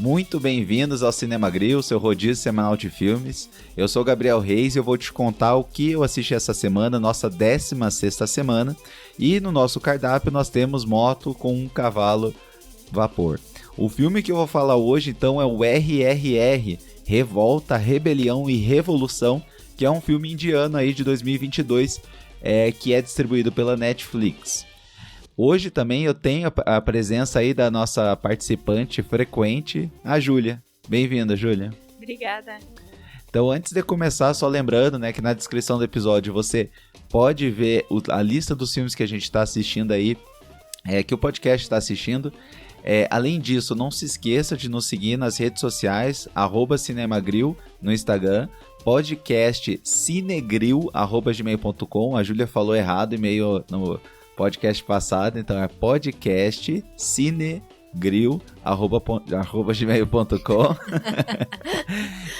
Muito bem-vindos ao Cinema Grill, seu rodízio semanal de filmes. Eu sou o Gabriel Reis e eu vou te contar o que eu assisti essa semana, nossa 16ª semana. E no nosso cardápio nós temos Moto com um Cavalo Vapor. O filme que eu vou falar hoje então é o RRR, Revolta, Rebelião e Revolução, que é um filme indiano aí de 2022, que é distribuído pela Netflix. Hoje também eu tenho a presença aí da nossa participante frequente, a Júlia. Bem-vinda, Júlia. Obrigada. Então, antes de começar, só lembrando, né, que na descrição do episódio você pode ver a lista dos filmes que a gente está assistindo aí, que o podcast está assistindo. Além disso, não se esqueça de nos seguir nas redes sociais, @cinemagril no Instagram, podcast cinegril@gmail.com. A Júlia falou errado e-mail no podcast passado, então é podcast cinegril@gmail.com.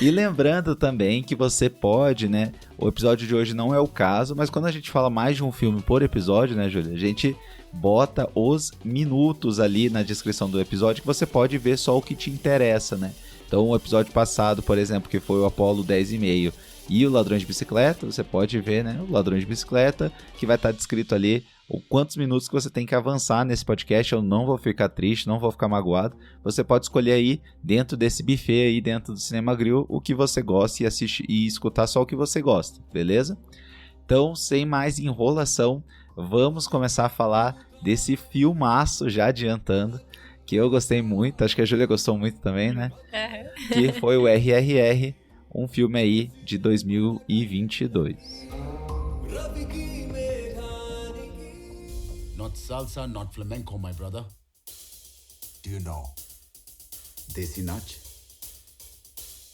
E lembrando também que você pode, né, o episódio de hoje não é o caso, mas quando a gente fala mais de um filme por episódio, né, Júlia, a gente bota os minutos ali na descrição do episódio que você pode ver só o que te interessa, né? Então o episódio passado, por exemplo, que foi o Apollo 10,5 e o Ladrões de Bicicleta, você pode ver, né, o Ladrões de Bicicleta, que vai estar descrito ali ou quantos minutos que você tem que avançar nesse podcast. Eu não vou ficar triste, não vou ficar magoado. Você pode escolher aí, dentro desse buffet aí, dentro do Cinema Grill, o que você gosta e assistir e escutar só o que você gosta, beleza? Então, sem mais enrolação, vamos começar a falar desse filmaço, já adiantando, que eu gostei muito, acho que a Júlia gostou muito também, né? Que foi o RRR, um filme aí de 2022. Not salsa, not flamenco, my brother. Do you know Desi Nach?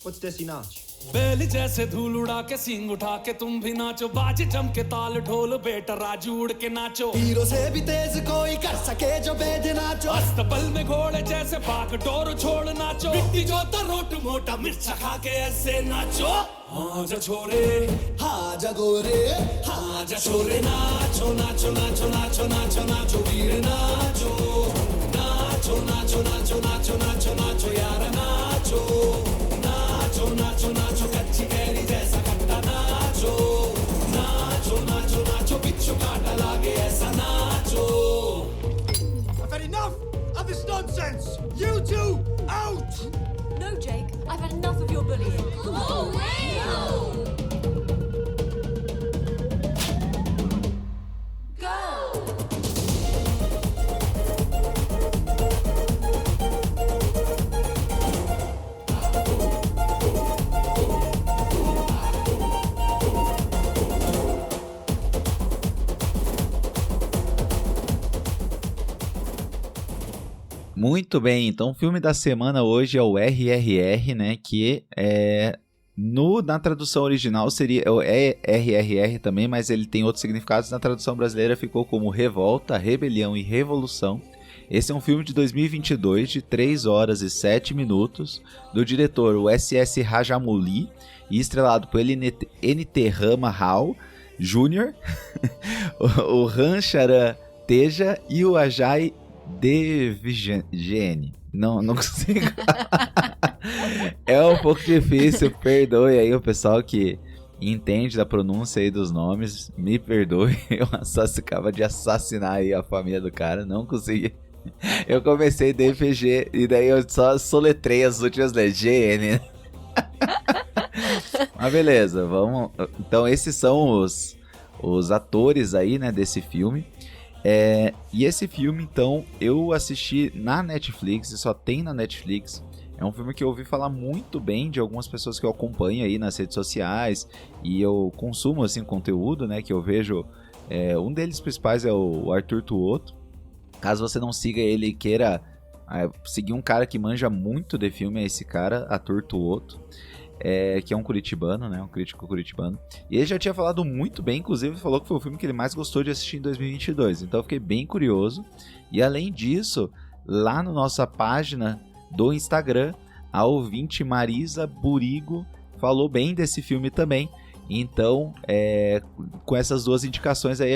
What's Desi Nach? बैल जैसे धूल उड़ा के सींग उठा के तुम भी नाचो बाज जम के ताल ढोल बेटा राजू उड़ के नाचो हीरो से भी तेज कोई कर सके जो बेद नाचो अस्तबल में घोड़े जैसे बाग डोर छोड़ नाचो मिट्टी जो रोट मोटा मिर्चा खा के ऐसे नाचो हाँ जा छोरे हाँ जा गोरे हाँ जा छोरे नाचो नाचो नाचो नाचो नाचो नाचो वीर नाचो नाचो नाचो नाचो नाचो नाचो नाचो यार नाचो नाचो नाचो नाचो कच्ची कैरी जैसा खट्टा नाचो नाचो नाचो नाचो बिच्छू काटा लागे ऐसा नाचो I've had enough of this nonsense. You two out. No, Jake, I've had enough of your bullying. Oh, Go! Muito bem, então o filme da semana hoje é o RRR, né, que na tradução original seria RRR também, mas ele tem outros significados. Na tradução brasileira ficou como Revolta, Rebelião e Revolução. Esse é um filme de 2022 de 3 horas e 7 minutos, do diretor o S.S. Rajamouli e estrelado por N.T. Rama Rao Jr., o Ram Charan Teja e o Ajay Devgn. Não consigo. É um pouco difícil, perdoe aí o pessoal que entende da pronúncia aí dos nomes, me perdoe. Eu acabava de assassinar aí a família do cara, não consegui. Eu comecei DVG e daí eu só soletrei as últimas letras, GN. Mas beleza, vamos. Então esses são os atores aí, né, desse filme. E esse filme, então, eu assisti na Netflix, e só tem na Netflix. É um filme que eu ouvi falar muito bem de algumas pessoas que eu acompanho aí nas redes sociais, e eu consumo, assim, conteúdo, né, que eu vejo. Um deles principais é o Arthur Tuoto. Caso você não siga ele e queira seguir um cara que manja muito de filme, é esse cara, Arthur Tuoto. Que é um curitibano, né? Um crítico curitibano. E ele já tinha falado muito bem, inclusive falou que foi o filme que ele mais gostou de assistir em 2022. Então eu fiquei bem curioso. E além disso, lá na nossa página do Instagram, a ouvinte Marisa Burigo falou bem desse filme também. Então, com essas duas indicações aí,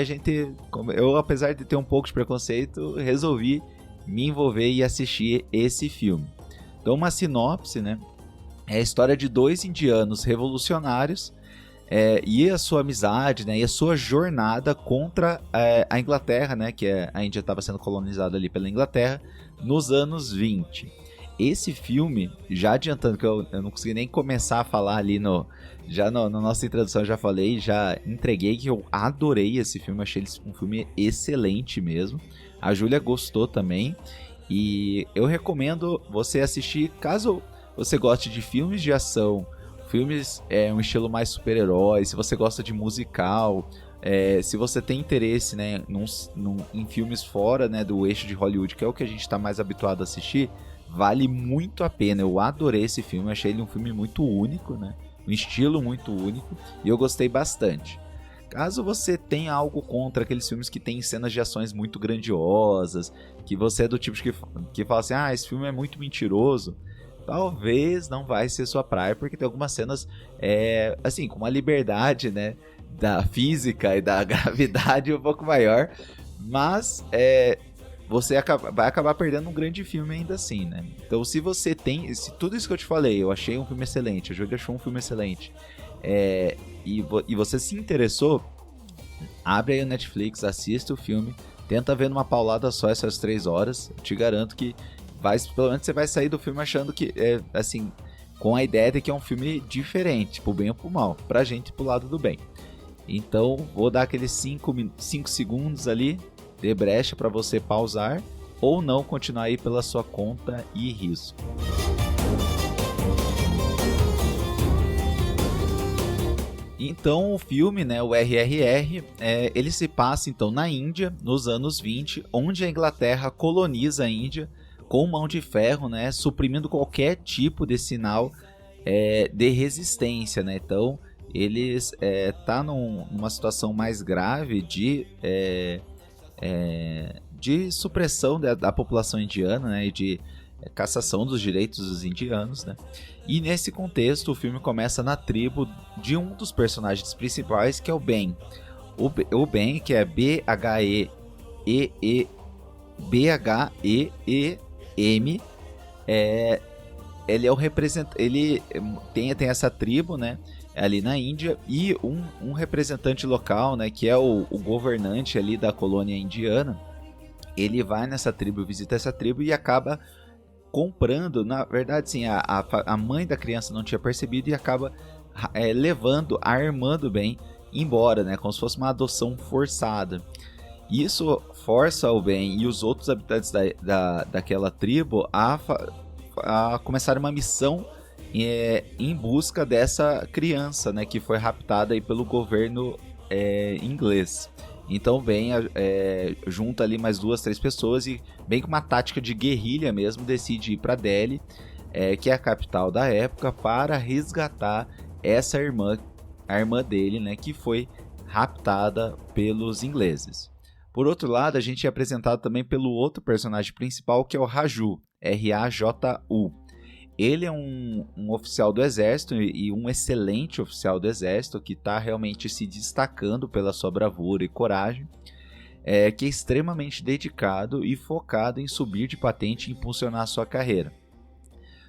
eu, apesar de ter um pouco de preconceito, resolvi me envolver e assistir esse filme. Então, uma sinopse, né? É a história de 2 indianos revolucionários e a sua amizade, né? E a sua jornada contra a Inglaterra, né? Que a Índia estava sendo colonizada ali pela Inglaterra nos anos 20. Esse filme, já adiantando que eu não consegui nem começar a falar ali na nossa introdução, eu já falei, já entreguei que eu adorei esse filme, achei ele um filme excelente mesmo. A Júlia gostou também e eu recomendo você assistir caso você goste de filmes de ação, filmes um estilo mais super-herói, se você gosta de musical, se você tem interesse, né, em filmes fora, né, do eixo de Hollywood, que é o que a gente está mais habituado a assistir, vale muito a pena. Eu adorei esse filme, achei ele um filme muito único, né, um estilo muito único, e eu gostei bastante. Caso você tenha algo contra aqueles filmes que tem cenas de ações muito grandiosas, que você é do tipo que fala assim, esse filme é muito mentiroso, talvez não vai ser sua praia, porque tem algumas cenas, assim, com uma liberdade, né, da física e da gravidade um pouco maior, mas você vai acabar perdendo um grande filme ainda assim, né? Então, se tudo isso que eu te falei, eu achei um filme excelente, a Júlia achou um filme excelente, e você se interessou, abre aí o Netflix, assista o filme, tenta ver numa paulada só essas 3 horas, eu te garanto que pelo menos você vai sair do filme achando que, assim, com a ideia de que é um filme diferente, pro bem ou pro mal, pra gente pro lado do bem. Então, vou dar aqueles 5 segundos ali, de brecha pra você pausar, ou não continuar aí pela sua conta e risco. Então, o filme, né, o RRR, ele se passa então na Índia, nos anos 20, onde a Inglaterra coloniza a Índia, com mão de ferro, né, suprimindo qualquer tipo de sinal de resistência, né? Então, eles tá numa situação mais grave de supressão da população indiana, né, e de cassação dos direitos dos indianos, né? E nesse contexto, o filme começa na tribo de um dos personagens principais, que é o Ben. O Ben, que é Bheem, ele é o representante, ele tem essa tribo, né, ali na Índia, e um representante local, né, que é o governante ali da colônia indiana. Ele vai nessa tribo, visita essa tribo e acaba comprando, na verdade sim, a mãe da criança não tinha percebido e acaba armando bem embora, né, como se fosse uma adoção forçada. Isso força o Ben e os outros habitantes daquela tribo a começar uma missão em busca dessa criança, né, que foi raptada aí pelo governo inglês. Então o Ben junta ali mais 2, 3 pessoas e, bem com uma tática de guerrilha mesmo, decide ir para Delhi, que é a capital da época, para resgatar essa irmã, a irmã dele, né, que foi raptada pelos ingleses. Por outro lado, a gente é apresentado também pelo outro personagem principal, que é o Raju, R-A-J-U. Ele é um oficial do exército e um excelente oficial do exército que está realmente se destacando pela sua bravura e coragem, que é extremamente dedicado e focado em subir de patente e impulsionar a sua carreira.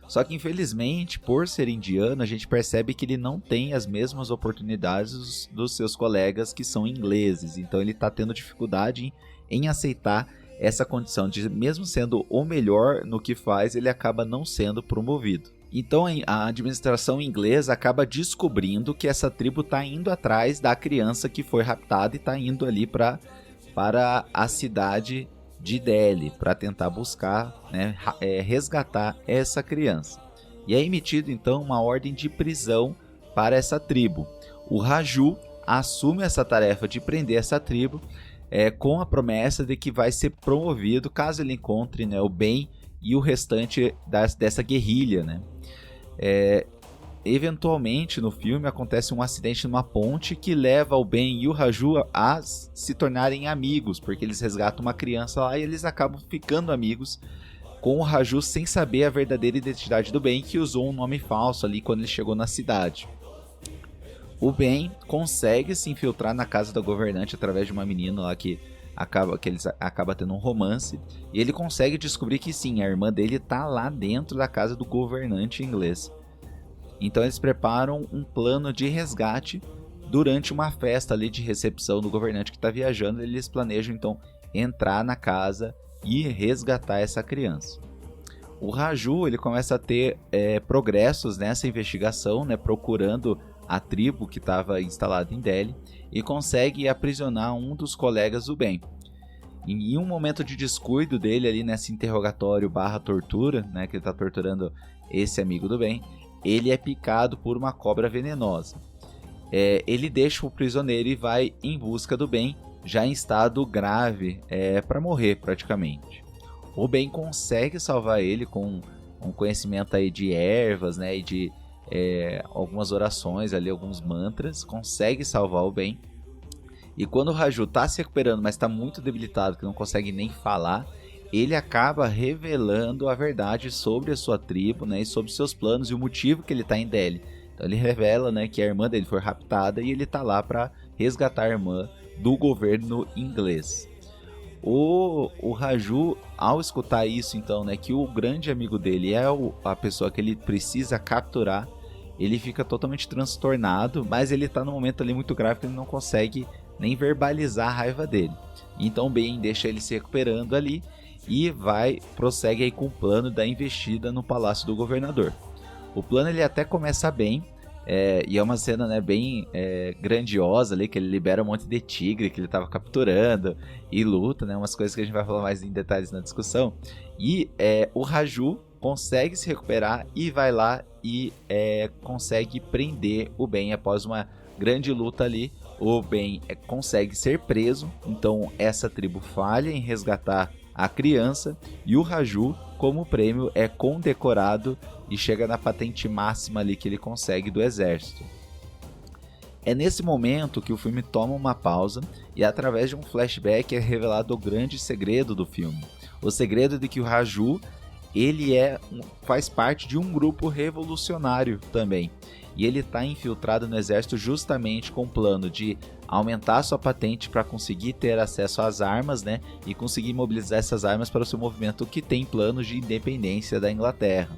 Só que, infelizmente, por ser indiano, a gente percebe que ele não tem as mesmas oportunidades dos seus colegas que são ingleses. Então ele está tendo dificuldade em aceitar essa condição de, mesmo sendo o melhor no que faz, ele acaba não sendo promovido. Então a administração inglesa acaba descobrindo que essa tribo está indo atrás da criança que foi raptada e está indo ali para a cidade de Delhi para tentar buscar, né, resgatar essa criança. E é emitido então uma ordem de prisão para essa tribo. O Raju assume essa tarefa de prender essa tribo, com a promessa de que vai ser promovido caso ele encontre, né, o Ben e o restante dessa guerrilha, né? Eventualmente no filme acontece um acidente numa ponte que leva o Ben e o Raju a se tornarem amigos, porque eles resgatam uma criança lá e eles acabam ficando amigos com o Raju sem saber a verdadeira identidade do Ben, que usou um nome falso ali quando ele chegou na cidade. O Ben consegue se infiltrar na casa da governante através de uma menina lá que acaba tendo um romance, e ele consegue descobrir que sim, a irmã dele tá lá dentro da casa do governante inglês. Então eles preparam um plano de resgate durante uma festa ali de recepção do governante que está viajando. Eles planejam então entrar na casa e resgatar essa criança. O Raju ele começa a ter progressos nessa investigação, né, procurando a tribo que estava instalada em Delhi, e consegue aprisionar um dos colegas do Ben. Em um momento de descuido dele ali nesse interrogatório / tortura, né, que ele está torturando esse amigo do Ben, ele é picado por uma cobra venenosa. Ele deixa o prisioneiro e vai em busca do Ben, já em estado grave, para morrer praticamente. O Ben consegue salvar ele com um conhecimento aí de ervas, né, e de algumas orações ali, alguns mantras, consegue salvar o Ben. E quando o Raju está se recuperando, mas está muito debilitado, que não consegue nem falar, ele acaba revelando a verdade sobre a sua tribo, né, e sobre seus planos e o motivo que ele está em Delhi. Então ele revela, né, que a irmã dele foi raptada e ele está lá para resgatar a irmã do governo inglês. O Raju, ao escutar isso, então, né, que o grande amigo dele é a pessoa que ele precisa capturar, ele fica totalmente transtornado, mas ele está num momento ali muito grave que ele não consegue nem verbalizar a raiva dele. Então o Ben deixa ele se recuperando ali e prossegue aí com o plano da investida no palácio do governador. O plano ele até começa bem, e é uma cena, né, bem grandiosa ali, que ele libera um monte de tigre que ele estava capturando e luta, né, umas coisas que a gente vai falar mais em detalhes na discussão. E o Raju consegue se recuperar e vai lá e consegue prender o Ben após uma grande luta ali. O Ben consegue ser preso, então essa tribo falha em resgatar a criança e o Raju, como prêmio, é condecorado e chega na patente máxima ali que ele consegue do exército. É nesse momento que o filme toma uma pausa e através de um flashback é revelado o grande segredo do filme. O segredo de que o Raju ele faz parte de um grupo revolucionário também. E ele está infiltrado no exército justamente com o plano de aumentar sua patente para conseguir ter acesso às armas, né? E conseguir mobilizar essas armas para o seu movimento que tem planos de independência da Inglaterra.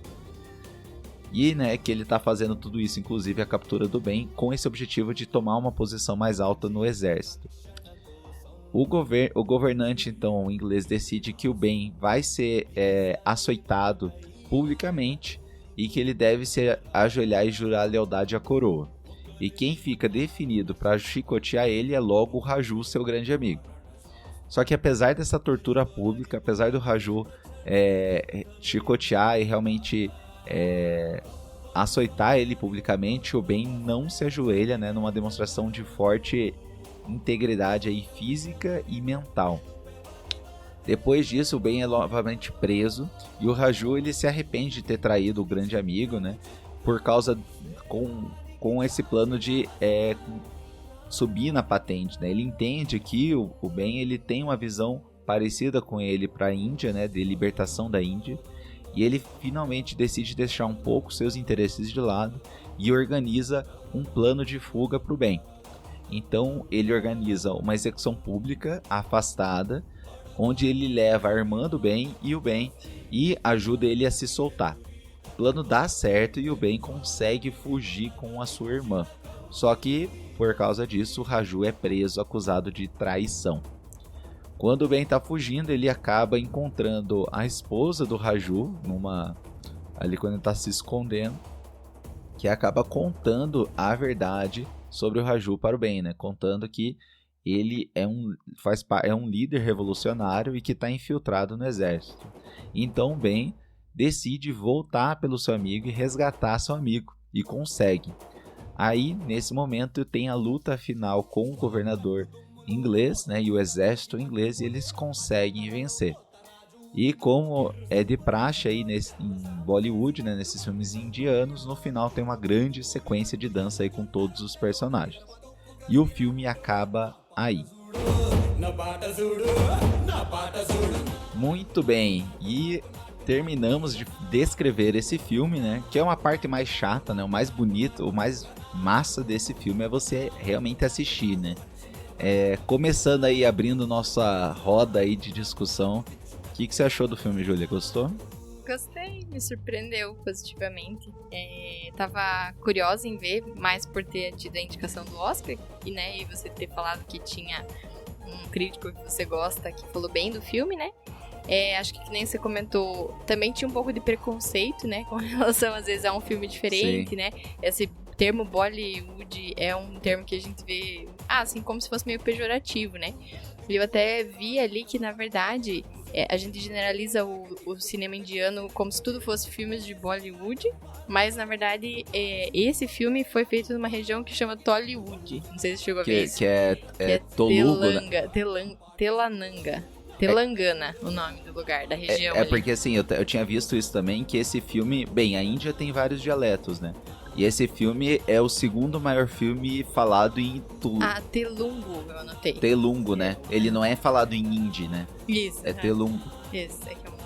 E, né, que ele está fazendo tudo isso, inclusive a captura do Ben, com esse objetivo de tomar uma posição mais alta no exército. O governante, então, inglês, decide que o Ben vai ser açoitado publicamente e que ele deve se ajoelhar e jurar lealdade à coroa. E quem fica definido para chicotear ele é logo o Raju, seu grande amigo. Só que apesar dessa tortura pública, apesar do Raju chicotear e realmente açoitar ele publicamente, o Ben não se ajoelha, né, numa demonstração de forte integridade aí, física e mental. Depois disso, o Ben é novamente preso e o Raju ele se arrepende de ter traído o grande amigo, né? Por causa com esse plano de subir na patente, né? Ele entende que o Ben ele tem uma visão parecida com ele para a Índia, né? De libertação da Índia, e ele finalmente decide deixar um pouco seus interesses de lado e organiza um plano de fuga para o Ben. Então ele organiza uma execução pública afastada, onde ele leva a irmã do Ben e ajuda ele a se soltar. O plano dá certo e o Ben consegue fugir com a sua irmã. Só que, por causa disso, o Raju é preso, acusado de traição. Quando o Ben está fugindo, ele acaba encontrando a esposa do Raju, ali quando ele está se escondendo, que acaba contando a verdade sobre o Raju para o Ben, né? Contando que ele é um líder revolucionário e que está infiltrado no exército. Então Ben decide voltar pelo seu amigo e resgatar seu amigo, e consegue. Aí, nesse momento, tem a luta final com o governador inglês, né, e o exército inglês, e eles conseguem vencer. E como é de praxe aí em Bollywood, né, nesses filmes indianos, no final tem uma grande sequência de dança aí com todos os personagens. E o filme acaba aí. Muito bem, e terminamos de descrever esse filme, né? Que é uma parte mais chata, né? O mais bonito, o mais massa desse filme é você realmente assistir, né? Começando aí, abrindo nossa roda aí de discussão, o que você achou do filme, Júlia? Gostou? Gostei, me surpreendeu positivamente. Tava curiosa em ver, mais por ter tido a indicação do Oscar, e você ter falado que tinha um crítico que você gosta que falou bem do filme, né? Acho que nem você comentou, também tinha um pouco de preconceito, né? Com relação, às vezes, a um filme diferente, Sim. né? Esse termo Bollywood é um termo que a gente vê, assim, como se fosse meio pejorativo, né? E eu até vi ali que, na verdade, a gente generaliza o cinema indiano como se tudo fosse filmes de Bollywood, mas, na verdade, esse filme foi feito numa região que chama Tollywood. Não sei se você chegou a ver isso. Que é Telugu, né? Telangana, o nome do lugar, da região ali. Porque assim, eu tinha visto isso também, que esse filme... Bem, a Índia tem vários dialetos, né? E esse filme é o segundo maior filme falado em Telungu, eu anotei. Telungu, né? Ele não é falado em hindi, né? Isso. É Telungu. Isso, é que é uma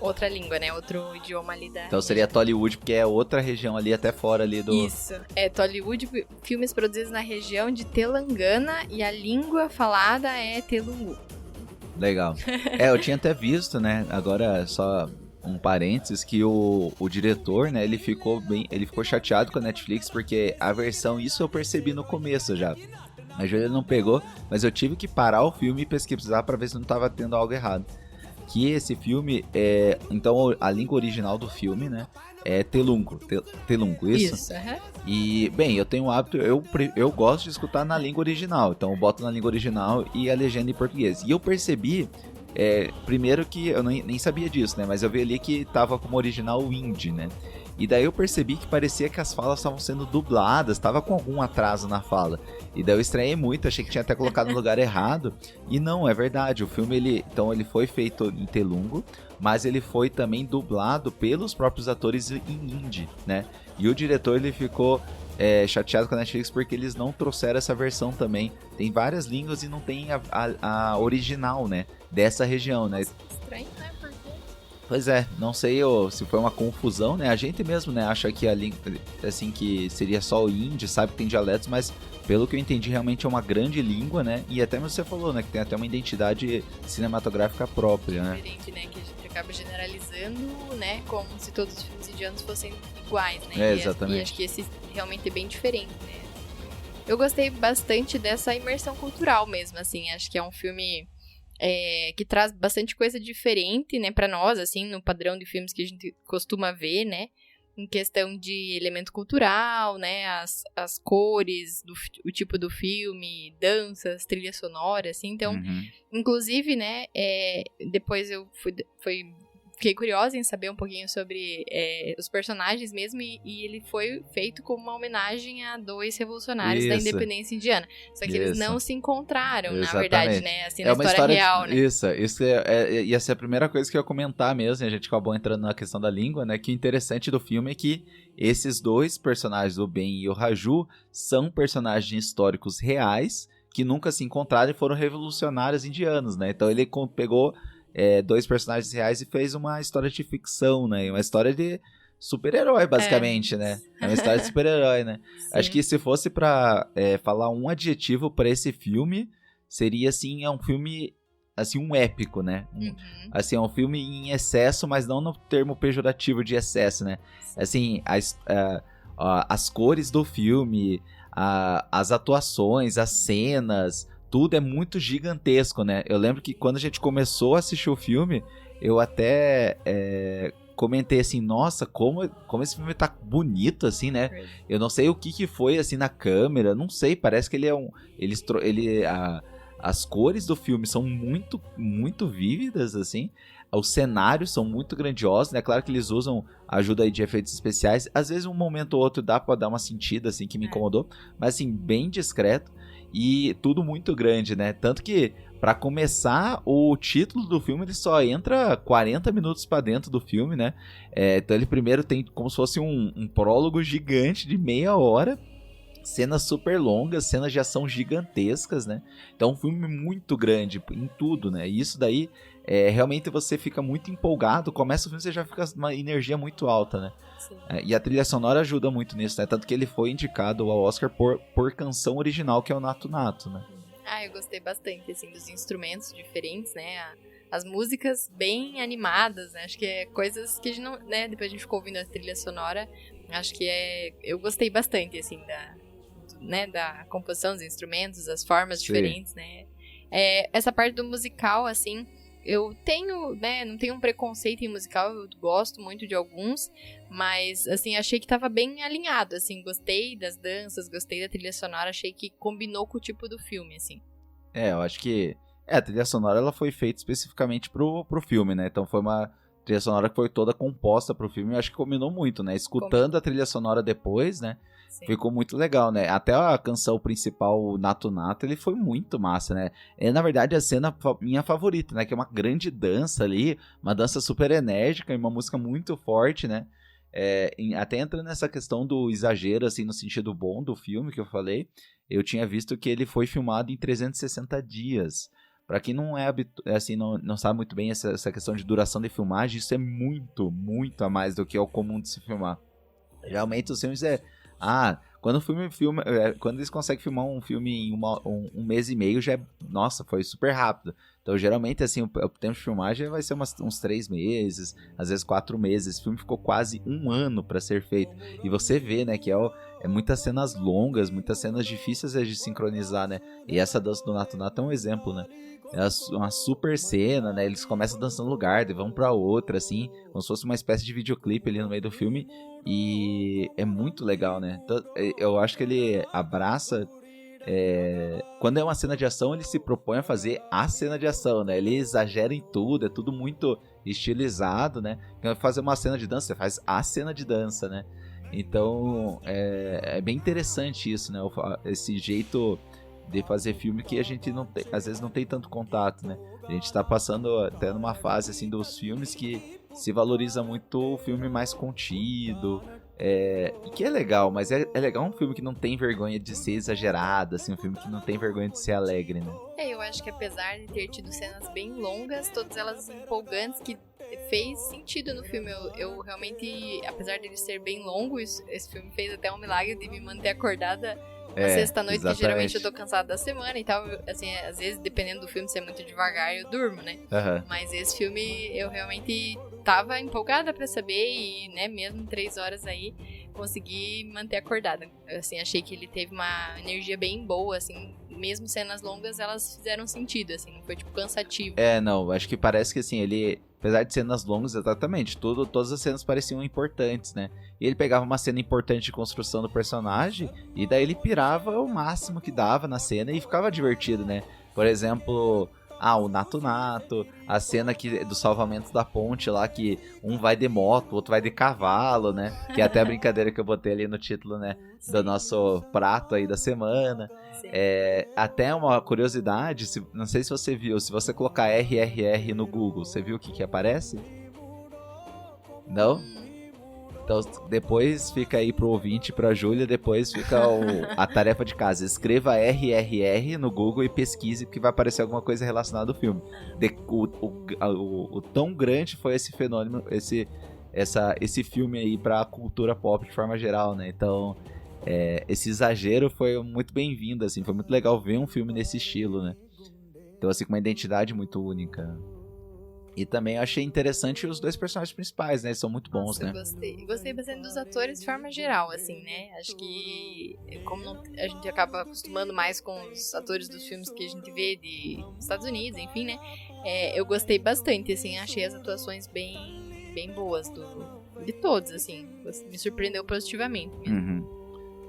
outra língua, né? Outro idioma ali da... Então seria Tollywood, porque é outra região ali, até fora ali do... Isso, Tollywood, filmes produzidos na região de Telangana e a língua falada é Telungu. Legal. Eu tinha até visto, né? Agora, só um parênteses, que o diretor, né? Ele ficou chateado com a Netflix, porque a versão, isso eu percebi no começo já. A Júlia não pegou, mas eu tive que parar o filme e pesquisar pra ver se não tava tendo algo errado. Que esse filme então a língua original do filme, né? É Telungu, isso? Isso, aham. E, bem, eu tenho o hábito, eu gosto de escutar na língua original, então eu boto na língua original e a legenda em português. E eu percebi, primeiro que eu nem sabia disso, né? Mas eu vi ali que tava como original o hindi, né? E daí eu percebi que parecia que as falas estavam sendo dubladas, tava com algum atraso na fala. E daí eu estranhei muito, achei que tinha até colocado no lugar errado. E não, é verdade, o filme ele foi feito em Telungu, mas ele foi também dublado pelos próprios atores em hindi, né? E o diretor ele ficou chateado com a Netflix porque eles não trouxeram essa versão também. Tem várias línguas e não tem a original, né? Dessa região, né? Estranho, né? Pois é, não sei se foi uma confusão, né? A gente mesmo, né, acha que a língua, assim, que seria só o hindi, sabe que tem dialetos, mas pelo que eu entendi, realmente é uma grande língua, né? E até você falou, né, que tem até uma identidade cinematográfica própria, né? Diferente, né? Que a gente acaba generalizando, né? Como se todos os filmes indianos fossem iguais, né? Exatamente. E acho que esse realmente é bem diferente, né? Eu gostei bastante dessa imersão cultural mesmo, assim. Acho que é um filme... que traz bastante coisa diferente, né, pra nós, assim, no padrão de filmes que a gente costuma ver, né, em questão de elemento cultural, né, as cores, o tipo do filme, danças, trilha sonora, assim, então, inclusive, né, depois eu fiquei curiosa em saber um pouquinho sobre os personagens mesmo, e ele foi feito como uma homenagem a 2 revolucionários da independência indiana. Só que eles não se encontraram, na verdade, né? Assim, na história real, né? Isso ia ser a primeira coisa que eu ia comentar mesmo, e a gente acabou entrando na questão da língua, né? Que o interessante do filme é que esses 2 personagens, o Ben e o Raju, são personagens históricos reais que nunca se encontraram e foram revolucionários indianos, né? Então ele pegou 2 personagens reais e fez uma história de ficção, né? Uma história de super-herói, basicamente, né? É uma história de super-herói, né? Sim. Acho que se fosse pra falar um adjetivo pra esse filme, seria, assim, um filme, assim, um épico, né? Assim, é um filme em excesso, mas não no termo pejorativo de excesso, né? Assim, as cores do filme, as atuações, as cenas... Tudo é muito gigantesco, né? Eu lembro que quando a gente começou a assistir o filme, eu até comentei assim, nossa, como esse filme tá bonito, assim, né? Eu não sei o que foi, assim, na câmera, não sei, parece que ele é as cores do filme são muito, muito vívidas, assim. Os cenários são muito grandiosos, né? Claro que eles usam ajuda aí de efeitos especiais. Às vezes um momento ou outro dá pra dar uma sentida, assim, que me incomodou, mas, assim, bem discreto. E tudo muito grande, né? Tanto que, pra começar, o título do filme, ele só entra 40 minutos pra dentro do filme, né? Então ele primeiro tem como se fosse um prólogo gigante de meia hora, cenas super longas, cenas de ação gigantescas, né? Então um filme muito grande em tudo, né? E isso daí, realmente você fica muito empolgado, começa o filme, você já fica com uma energia muito alta, né? E a trilha sonora ajuda muito nisso, né? Tanto que ele foi indicado ao Oscar por canção original, que é o Nato Nato, né? Eu gostei bastante, assim, dos instrumentos diferentes, né? As músicas bem animadas, né? Acho que é coisas que a gente não, né? Depois a gente ficou ouvindo a trilha sonora, acho que eu gostei bastante, assim, da composição dos instrumentos, as formas diferentes, né? Essa parte do musical, assim, eu tenho, né, não tenho um preconceito em musical, eu gosto muito de alguns, mas, assim, achei que tava bem alinhado, assim, gostei das danças, gostei da trilha sonora, achei que combinou com o tipo do filme, assim. Eu acho que a trilha sonora ela foi feita especificamente pro filme, né? Então foi uma trilha sonora que foi toda composta pro filme, eu acho que combinou muito, né? Escutando a trilha sonora depois, né? Sim. Ficou muito legal, né? Até a canção principal, o Nato Nato, ele foi muito massa, né? É, na verdade, a cena minha favorita, né? Que é uma grande dança ali, uma dança super enérgica e uma música muito forte, né? Até entrando nessa questão do exagero, assim, no sentido bom do filme que eu falei, eu tinha visto que ele foi filmado em 360 dias. Pra quem não assim, não sabe muito bem essa questão de duração de filmagem, isso é muito, muito a mais do que é o comum de se filmar. Geralmente os filmes quando o filme quando eles conseguem filmar um filme em um mês e meio, nossa, foi super rápido. Então, geralmente, assim, o tempo de filmagem vai ser uns 3 meses, às vezes 4 meses. Esse filme ficou quase 1 ano pra ser feito. E você vê, né, que é muitas cenas longas, muitas cenas difíceis de sincronizar, né? E essa dança do Nato Nato é um exemplo, né? É uma super cena, né? Eles começam dançando no lugar, daí vão pra outra, assim, como se fosse uma espécie de videoclipe ali no meio do filme. E é muito legal, né? Então, eu acho que ele abraça... quando é uma cena de ação, ele se propõe a fazer a cena de ação, né? Ele exagera em tudo, é tudo muito estilizado, né? Quando fazer uma cena de dança, você faz a cena de dança, né? Então, é bem interessante isso, né? Esse jeito de fazer filme que a gente às vezes não tem tanto contato, né? A gente tá passando até numa fase, assim, dos filmes que se valoriza muito o filme mais contido, que é legal, mas é legal um filme que não tem vergonha de ser exagerado, assim, um filme que não tem vergonha de ser alegre, né? Eu acho que apesar de ter tido cenas bem longas, todas elas empolgantes, que fez sentido no filme. Eu realmente, apesar de ele ser bem longo, esse filme fez até um milagre de me manter acordada na sexta-noite, que geralmente eu tô cansada da semana e tal. Assim, às vezes, dependendo do filme, se é muito devagar, eu durmo, né? Uhum. Mas esse filme, eu realmente tava empolgada pra saber e, né, mesmo 3 horas aí, consegui manter acordada. Assim, achei que ele teve uma energia bem boa, assim, mesmo cenas longas, elas fizeram sentido, assim, não foi, tipo, cansativo. Não, acho que parece que, assim, ele, apesar de cenas longas, exatamente, todas as cenas pareciam importantes, né? E ele pegava uma cena importante de construção do personagem e daí ele pirava o máximo que dava na cena e ficava divertido, né? Por exemplo, o Nato Nato, a cena do salvamento da ponte lá, que um vai de moto, o outro vai de cavalo, né? Que é até a brincadeira que eu botei ali no título, né? Do nosso prato aí da semana. Até uma curiosidade, não sei se você viu, se você colocar RRR no Google, você viu o que aparece? Não? Então depois fica aí pro ouvinte, pra Júlia, depois fica a tarefa de casa. Escreva RRR no Google e pesquise, porque vai aparecer alguma coisa relacionada ao filme. O tão grande foi esse fenômeno, esse filme aí pra cultura pop de forma geral, né? Então, esse exagero foi muito bem-vindo, assim, foi muito legal ver um filme nesse estilo, né? Então, assim, com uma identidade muito única. E também eu achei interessante os 2 personagens principais, né? Eles são muito bons, né? Eu gostei bastante dos atores de forma geral, assim, né? Acho que, como a gente acaba acostumando mais com os atores dos filmes que a gente vê dos Estados Unidos, enfim, né? Eu gostei bastante, assim, achei as atuações bem boas de todos, assim. Me surpreendeu positivamente mesmo. Uhum.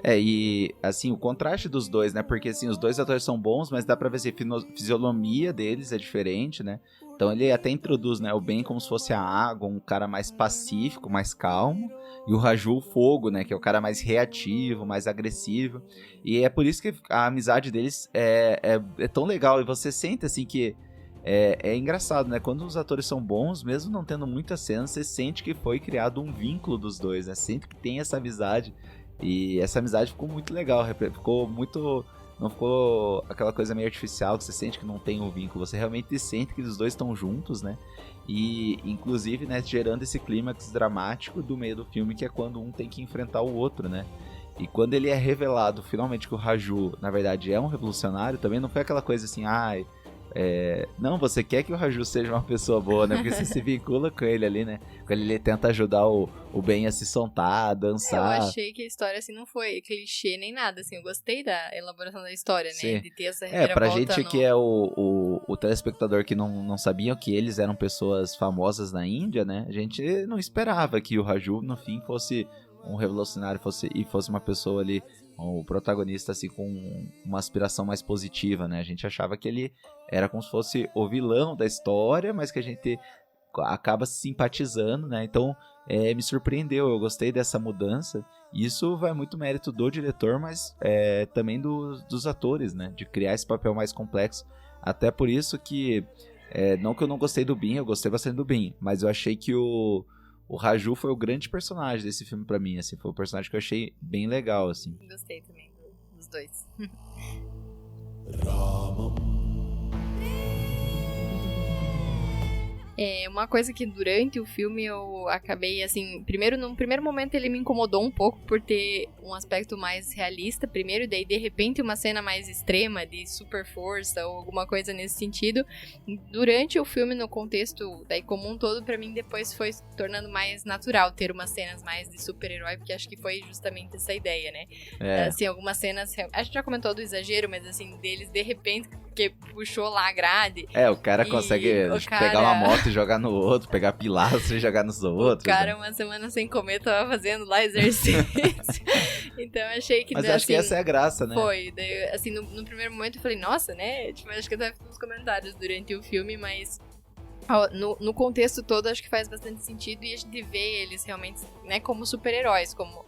E, assim, o contraste dos dois, né? Porque, assim, os 2 atores são bons, mas dá pra ver se a fisionomia deles é diferente, né? Então ele até introduz, né, o Ben como se fosse a água, um cara mais pacífico, mais calmo, e o Raju o fogo, né, que é o cara mais reativo, mais agressivo. E é por isso que a amizade deles é tão legal, e você sente, assim, que é engraçado, né, quando os atores são bons, mesmo não tendo muitas cenas, você sente que foi criado um vínculo dos dois, né, sente que tem essa amizade, e essa amizade ficou muito legal, ficou muito... Não ficou aquela coisa meio artificial que você sente que não tem um vínculo. Você realmente sente que os dois estão juntos, né? E, inclusive, né, gerando esse clímax dramático do meio do filme, que é quando um tem que enfrentar o outro, né? E quando ele é revelado finalmente que o Raju, na verdade, é um revolucionário, também não foi aquela coisa assim, não, você quer que o Raju seja uma pessoa boa, né? Porque você se vincula com ele ali, né? Quando ele tenta ajudar o Ben a se soltar, a dançar. Eu achei que a história, assim, não foi clichê nem nada, assim. Eu gostei da elaboração da história, né? Sim. De ter essa reviravolta. Pra gente que é o telespectador que não sabia que eles eram pessoas famosas na Índia, né? A gente não esperava que o Raju, no fim, fosse um revolucionário fosse uma pessoa ali, o protagonista, assim, com uma aspiração mais positiva, né? A gente achava que ele era como se fosse o vilão da história, mas que a gente acaba se simpatizando, né? Então, me surpreendeu, eu gostei dessa mudança. Isso vai muito mérito do diretor, mas também dos atores, né? De criar esse papel mais complexo. Até por isso que, não que eu não gostei do Bin, eu gostei bastante do Bin, mas eu achei que o Raju foi o grande personagem desse filme pra mim, assim, foi um personagem que eu achei bem legal, assim. Gostei também dos dois. Uma coisa que durante o filme eu acabei, assim, num primeiro momento ele me incomodou um pouco por ter um aspecto mais realista, primeiro, e daí de repente uma cena mais extrema de super força ou alguma coisa nesse sentido. Durante o filme, no contexto daí como um todo, pra mim depois foi se tornando mais natural ter umas cenas mais de super-herói, porque acho que foi justamente essa ideia, né? Assim, algumas cenas, a gente já comentou do exagero, mas assim, deles de repente, que puxou lá a grade. O cara consegue pegar uma moto e jogar no outro, pegar pilastro e jogar nos outros. O cara, né? uma semana sem comer, tava fazendo lá exercício. Então eu achei que... Mas eu acho assim, que essa é a graça, né? Foi. Daí, assim, no primeiro momento eu falei, nossa, né? Tipo, acho que até fiz uns comentários durante o filme, mas... No contexto todo, acho que faz bastante sentido e a gente vê eles realmente, né, como super-heróis, como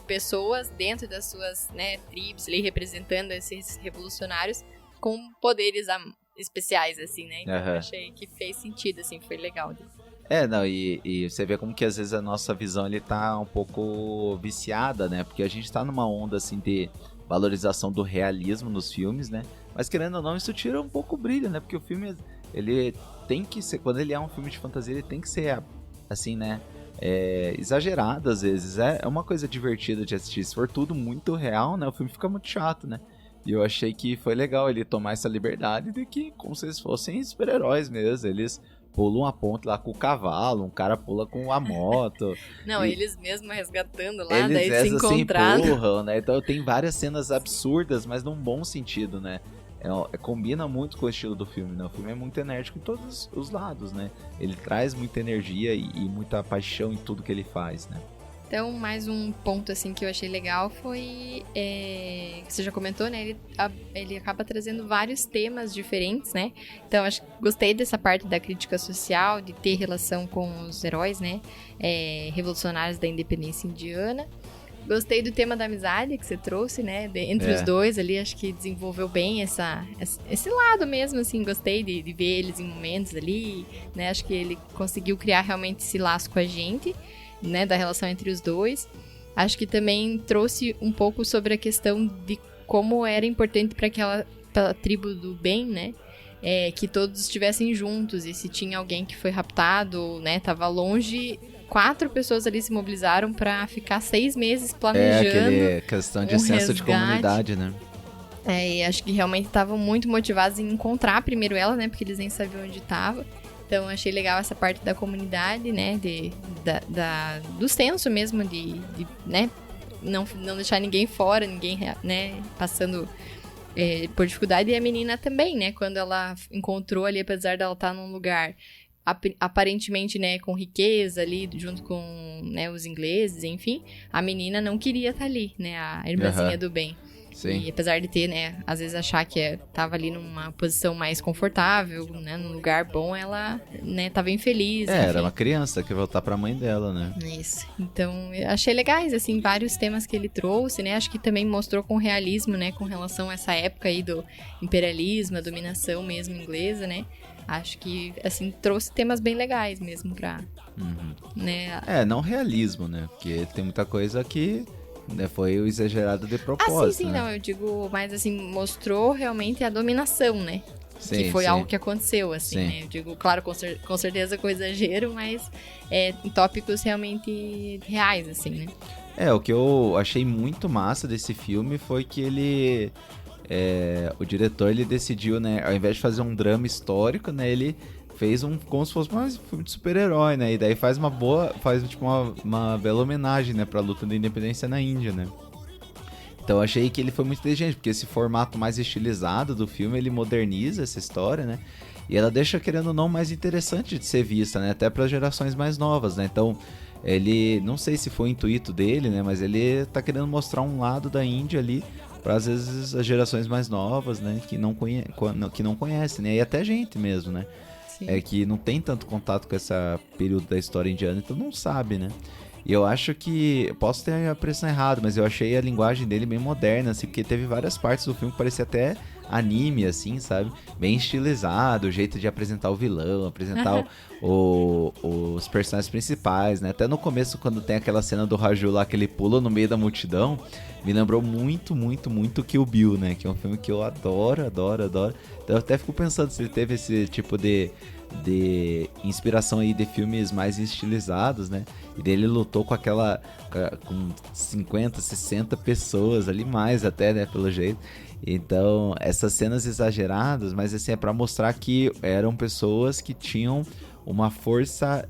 pessoas dentro das suas, né, tribos ali, representando esses revolucionários com poderes especiais, assim, né? Então eu achei que fez sentido, assim, foi legal. E você vê como que às vezes a nossa visão ele tá um pouco viciada, né? Porque a gente tá numa onda, assim, de valorização do realismo nos filmes, né? Mas querendo ou não, isso tira um pouco o brilho, né? Porque o filme, ele tem que ser, quando ele é um filme de fantasia, ele tem que ser, assim, né? Exagerado às vezes, é uma coisa divertida de assistir. Se for tudo muito real, né? O filme fica muito chato, né? E eu achei que foi legal ele tomar essa liberdade de que, como se eles fossem super-heróis mesmo, eles pulam a ponte lá com o cavalo, um cara pula com a moto. Não, e eles mesmo resgatando lá, eles daí se encontraram. Se empurram, né? Então tem várias cenas absurdas, mas num bom sentido, né? Combina muito com o estilo do filme, né? O filme é muito enérgico em todos os lados, né? Ele traz muita energia e muita paixão em tudo que ele faz, né? Então, mais um ponto, assim, que eu achei legal foi... que você já comentou, né? Ele acaba trazendo vários temas diferentes, né? Então, gostei dessa parte da crítica social, de ter relação com os heróis, né? Revolucionários da independência indiana. Gostei do tema da amizade que você trouxe, né? Entre os dois ali, acho que desenvolveu bem esse lado mesmo, assim. Gostei de ver eles em momentos ali, né? Acho que ele conseguiu criar realmente esse laço com a gente, né, da relação entre os dois. Acho que também trouxe um pouco sobre a questão de como era importante para aquela tribo do bem, né, que todos estivessem juntos, e se tinha alguém que foi raptado, né, tava longe, 4 pessoas ali se mobilizaram para ficar 6 meses planejando questão de senso de comunidade, né. E acho que realmente estavam muito motivados em encontrar primeiro ela, né, porque eles nem sabiam onde estava. Então, achei legal essa parte da comunidade, né, do senso mesmo, de né, não deixar ninguém fora, ninguém, né, passando por dificuldade. E a menina também, né, quando ela encontrou ali, apesar dela estar num lugar aparentemente, né, com riqueza ali, junto com, né, os ingleses, enfim, a menina não queria estar ali, né, a irmãzinha do bem. Sim. E apesar de ter, né, às vezes achar que tava ali numa posição mais confortável, né, num lugar bom, ela, né, tava infeliz. Era uma criança que ia voltar pra mãe dela, né? Isso. Então, eu achei legais, assim, vários temas que ele trouxe, né, acho que também mostrou com realismo, né, com relação a essa época aí do imperialismo, a dominação mesmo inglesa, né. Acho que, assim, trouxe temas bem legais mesmo pra, né. Não realismo, né, porque tem muita coisa que... foi o exagerado de propósito. Sim, né? Não, eu digo, mas assim, mostrou realmente a dominação, né? Sim, que foi algo que aconteceu, assim, né? Eu digo, claro, com certeza com exagero, mas em tópicos realmente reais, assim, né? O que eu achei muito massa desse filme foi que ele... o diretor, ele decidiu, né, ao invés de fazer um drama histórico, né, ele fez como se fosse um filme de super-herói, né, e daí faz tipo uma bela homenagem, né, pra luta da independência na Índia, né. Então eu achei que ele foi muito inteligente, porque esse formato mais estilizado do filme, ele moderniza essa história, né, e ela deixa, querendo ou não, mais interessante de ser vista, né, até para gerações mais novas, né, então... Ele, não sei se foi o intuito dele, né, mas ele tá querendo mostrar um lado da Índia ali para às vezes as gerações mais novas, né, que não conhecem, né, e até gente mesmo, né, Sim. que não tem tanto contato com esse período da história indiana, então não sabe, né. E eu acho que, posso ter a impressão errada, mas eu achei a linguagem dele bem moderna, assim, porque teve várias partes do filme que parecia até anime, assim, sabe? Bem estilizado, o jeito de apresentar o vilão, apresentar os personagens principais, né? Até no começo, quando tem aquela cena do Raju lá, que ele pula no meio da multidão, me lembrou muito, muito, muito Kill Bill, né? Que é um filme que eu adoro, adoro, adoro. Então eu até fico pensando se ele teve esse tipo de inspiração aí de filmes mais estilizados, né? E daí ele lutou com com 50, 60 pessoas ali, mais até, né, pelo jeito. Então, essas cenas exageradas, mas assim, é pra mostrar que eram pessoas que tinham uma força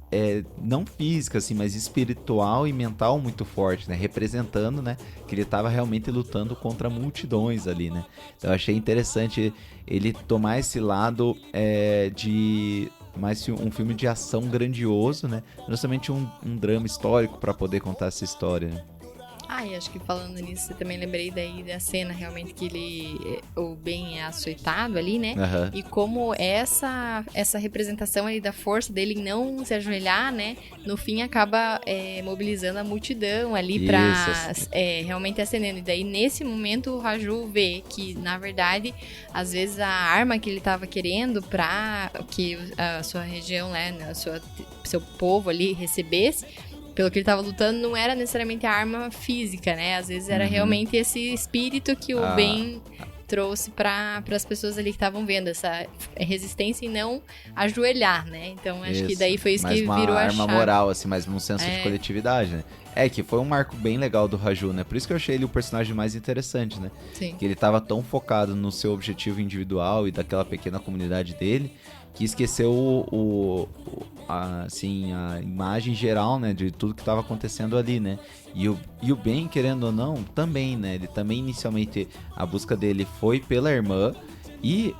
não física, assim, mas espiritual e mental muito forte, né? Representando, né? Que ele estava realmente lutando contra multidões ali, né? Então eu achei interessante ele tomar esse lado de mais um filme de ação grandioso, né? Não somente um drama histórico para poder contar essa história, né? E acho que falando nisso, eu também lembrei daí da cena realmente que o Ben é açoitado ali, né? Uhum. E como essa representação ali da força dele em não se ajoelhar, né? No fim acaba mobilizando a multidão ali pra realmente acendendo. E daí nesse momento o Raju vê que, na verdade, às vezes a arma que ele tava querendo pra que a sua região, né? Seu povo ali recebesse, pelo que ele tava lutando, não era necessariamente a arma física, né? Às vezes era realmente esse espírito que o Ben trouxe para as pessoas ali que estavam vendo, essa resistência e não ajoelhar, né? Então acho que daí foi isso que virou a chave. Mais uma arma moral, assim, mais um senso de coletividade, né? Que foi um marco bem legal do Raju, né? Por isso que eu achei ele o personagem mais interessante, né? Sim. Que ele tava tão focado no seu objetivo individual e daquela pequena comunidade dele, que esqueceu a imagem geral, né, de tudo que estava acontecendo ali, né, e o Ben, querendo ou não, também, né, ele também inicialmente, a busca dele foi pela irmã, e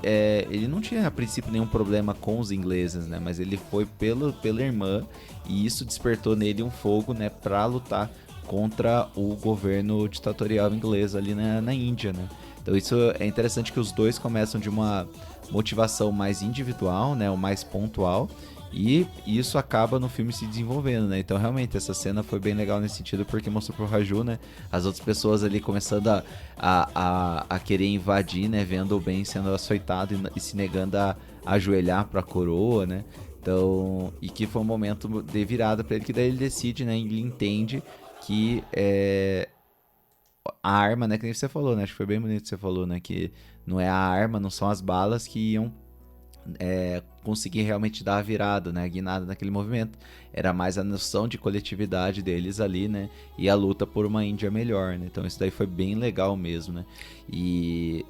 ele não tinha a princípio nenhum problema com os ingleses, né, mas ele foi pela irmã, e isso despertou nele um fogo, né, para lutar contra o governo ditatorial inglês ali na Índia, né. Então isso é interessante, que os dois começam de uma motivação mais individual, né, ou mais pontual, e isso acaba no filme se desenvolvendo, né? Então realmente essa cena foi bem legal nesse sentido, porque mostrou pro Raju, né, as outras pessoas ali começando a querer invadir, né, vendo o Ben sendo açoitado e se negando a ajoelhar pra coroa, né? Então, e que foi um momento de virada pra ele, que daí ele decide, né, ele entende que a arma, né, que nem você falou, né, acho que foi bem bonito que você falou, né, que não é a arma, não são as balas que iam conseguir realmente dar a virada, né, a guinada naquele movimento. Era mais a noção de coletividade deles ali, né, e a luta por uma Índia melhor, né. Então isso daí foi bem legal mesmo, né. E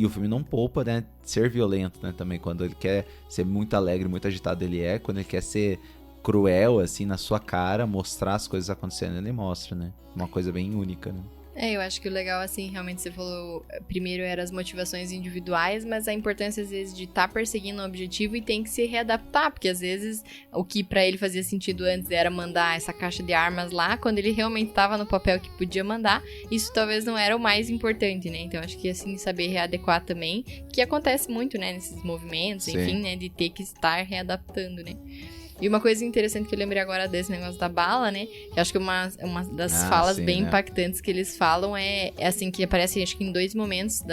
o filme não poupa, né, ser violento, né, também. Quando ele quer ser muito alegre, muito agitado, ele quando ele quer ser cruel, assim, na sua cara, mostrar as coisas acontecendo, ele mostra, né. Uma coisa bem única, né. Eu acho que o legal, assim, realmente você falou, primeiro eram as motivações individuais, mas a importância, às vezes, de estar perseguindo um objetivo e tem que se readaptar, porque, às vezes, o que pra ele fazia sentido antes era mandar essa caixa de armas lá, quando ele realmente tava no papel que podia mandar, isso talvez não era o mais importante, né? Então, acho que, assim, saber readequar também, que acontece muito, né, nesses movimentos, Sim. enfim, né, de ter que estar readaptando, né? E uma coisa interessante que eu lembrei agora desse negócio da bala, né? Que eu acho que uma das falas sim, bem né? impactantes que eles falam é assim, que aparece, acho que em 2 momentos,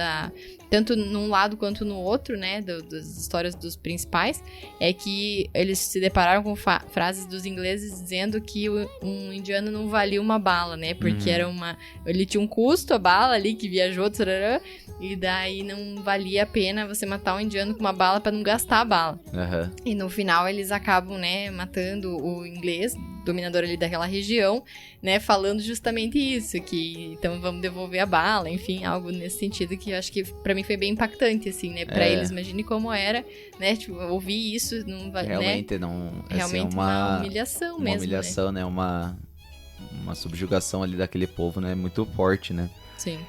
tanto num lado quanto no outro, né? Das histórias dos principais, é que eles se depararam com frases dos ingleses dizendo que um indiano não valia uma bala, né? Porque ele tinha um custo, a bala ali, que viajou, tarará, e daí não valia a pena você matar um indiano com uma bala pra não gastar a bala. Uhum. E no final eles acabam, né, matando o inglês dominador ali daquela região, né, falando justamente isso, que então vamos devolver a bala, enfim, algo nesse sentido que eu acho que pra mim foi bem impactante, assim, né, pra eles, imagine como era, né, tipo, ouvir isso, não vai, Realmente né, não... realmente assim, uma humilhação mesmo, uma humilhação, né, uma subjugação ali daquele povo, né, muito forte, né. Sim.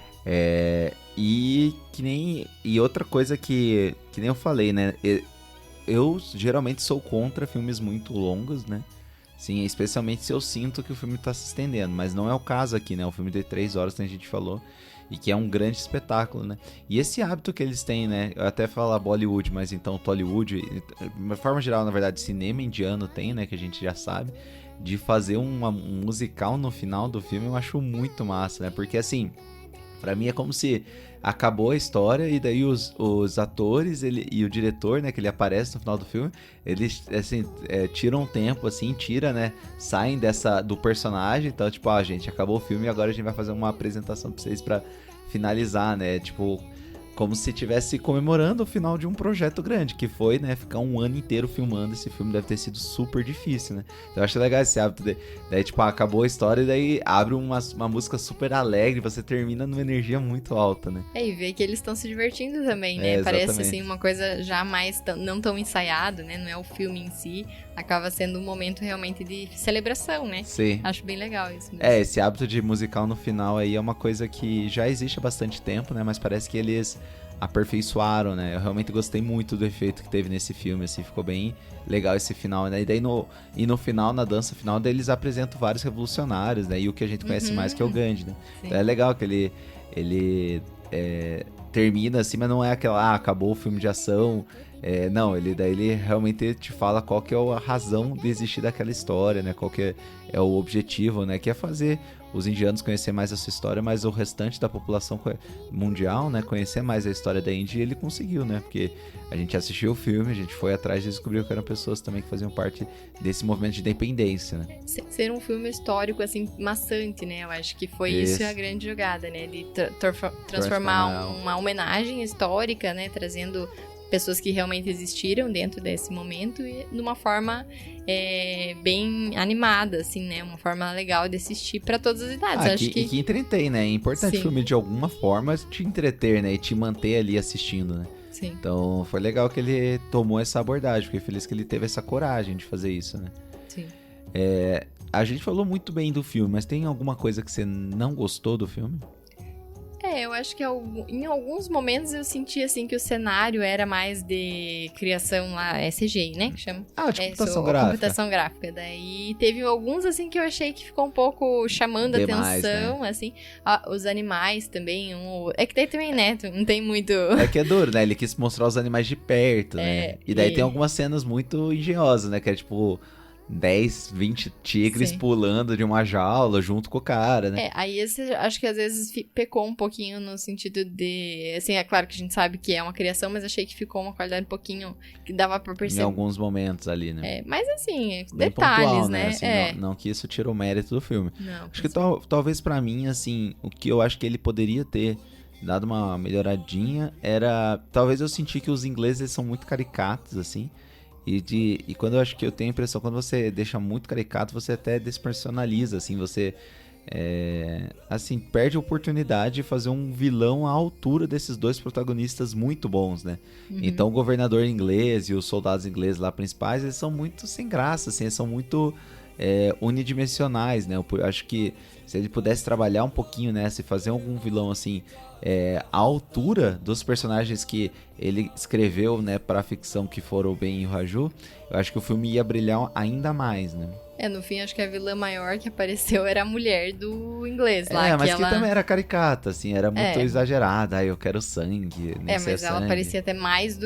E outra coisa que nem eu falei, né, eu geralmente sou contra filmes muito longos, né? Sim, especialmente se eu sinto que o filme tá se estendendo, mas não é o caso aqui, né? O filme tem 3 horas, como a gente falou, e que é um grande espetáculo, né? E esse hábito que eles têm, né? Eu até falo Bollywood, mas então Tollywood, de forma geral, na verdade, cinema indiano tem, né? Que a gente já sabe, de fazer um musical no final do filme, eu acho muito massa, né? Porque assim, pra mim é como se acabou a história e daí os atores e o diretor, né, que ele aparece no final do filme, eles, assim, tiram um tempo, assim, né, saem do personagem, então, tipo, gente, acabou o filme e agora a gente vai fazer uma apresentação pra vocês pra finalizar, né, tipo, como se estivesse comemorando o final de um projeto grande, que foi, né, ficar um ano inteiro filmando esse filme, deve ter sido super difícil, né. Então eu acho legal esse hábito, daí, tipo, acabou a história e daí abre uma música super alegre, você termina numa energia muito alta, né. E ver que eles estão se divertindo também, né, parece, assim, uma coisa já mais não tão ensaiado, né, não é o filme em si, acaba sendo um momento realmente de celebração, né. Sim. Acho bem legal isso mesmo. Esse hábito de musical no final aí é uma coisa que já existe há bastante tempo, né, mas parece que eles aperfeiçoaram, né? Eu realmente gostei muito do efeito que teve nesse filme, assim, ficou bem legal esse final, né? E daí no final, na dança final, daí eles apresentam vários revolucionários, né? E o que a gente conhece mais que é o Gandhi, né? Então é legal que ele termina assim, mas não é aquela, acabou o filme de ação. Não, ele realmente te fala qual que é a razão de existir daquela história, né? Qual que é o objetivo, né? Que é fazer os indianos conhecer mais essa história, mas o restante da população mundial, né? Conhecer mais a história da Índia, e ele conseguiu, né? Porque a gente assistiu o filme, a gente foi atrás e descobriu que eram pessoas também que faziam parte desse movimento de independência, né? Ser um filme histórico, assim, maçante, né? Eu acho que foi isso a grande jogada, né? De transformar uma homenagem histórica, né? Trazendo pessoas que realmente existiram dentro desse momento e numa forma bem animada, assim, né? Uma forma legal de assistir para todas as idades. E que entretém, né? É importante o filme de alguma forma te entreter, né? E te manter ali assistindo, né? Sim. Então foi legal que ele tomou essa abordagem, fiquei feliz que ele teve essa coragem de fazer isso, né? Sim. A gente falou muito bem do filme, mas tem alguma coisa que você não gostou do filme? Eu acho que em alguns momentos eu senti, assim, que o cenário era mais de criação lá, CGI, né, que chama? De computação gráfica. Computação gráfica. Daí teve alguns, assim, que eu achei que ficou um pouco chamando demais, atenção, né? Assim. Os animais também, é que daí também, né, não tem muito... É que é duro, né, ele quis mostrar os animais de perto, né? E daí tem algumas cenas muito engenhosas, né, que é tipo 10, 20 tigres pulando de uma jaula junto com o cara, né? Aí acho que às vezes pecou um pouquinho no sentido de... Assim, é claro que a gente sabe que é uma criação, mas achei que ficou uma qualidade um pouquinho que dava pra perceber. Em alguns momentos ali, né? Mas assim, bem detalhes, pontual, né? Assim, não que isso tira o mérito do filme. Não, acho que talvez pra mim, assim, o que eu acho que ele poderia ter dado uma melhoradinha era... Talvez eu senti que os ingleses são muito caricatos, assim. E quando eu acho que eu tenho a impressão, quando você deixa muito caricato, você até despersonaliza, assim, você assim, perde a oportunidade de fazer um vilão à altura desses dois protagonistas muito bons, né? Então o governador inglês e os soldados ingleses lá principais, eles são muito sem graça, assim, eles são muito unidimensionais, né? Eu acho que se ele pudesse trabalhar um pouquinho nessa e fazer algum vilão, assim, à altura dos personagens que ele escreveu, né, pra ficção, que foram o Ben e o Raju, eu acho que o filme ia brilhar ainda mais, né? No fim, acho que a vilã maior que apareceu era a mulher do inglês lá. Mas que também era caricata, assim, era muito exagerada. Eu quero sangue, mas ela parecia até mais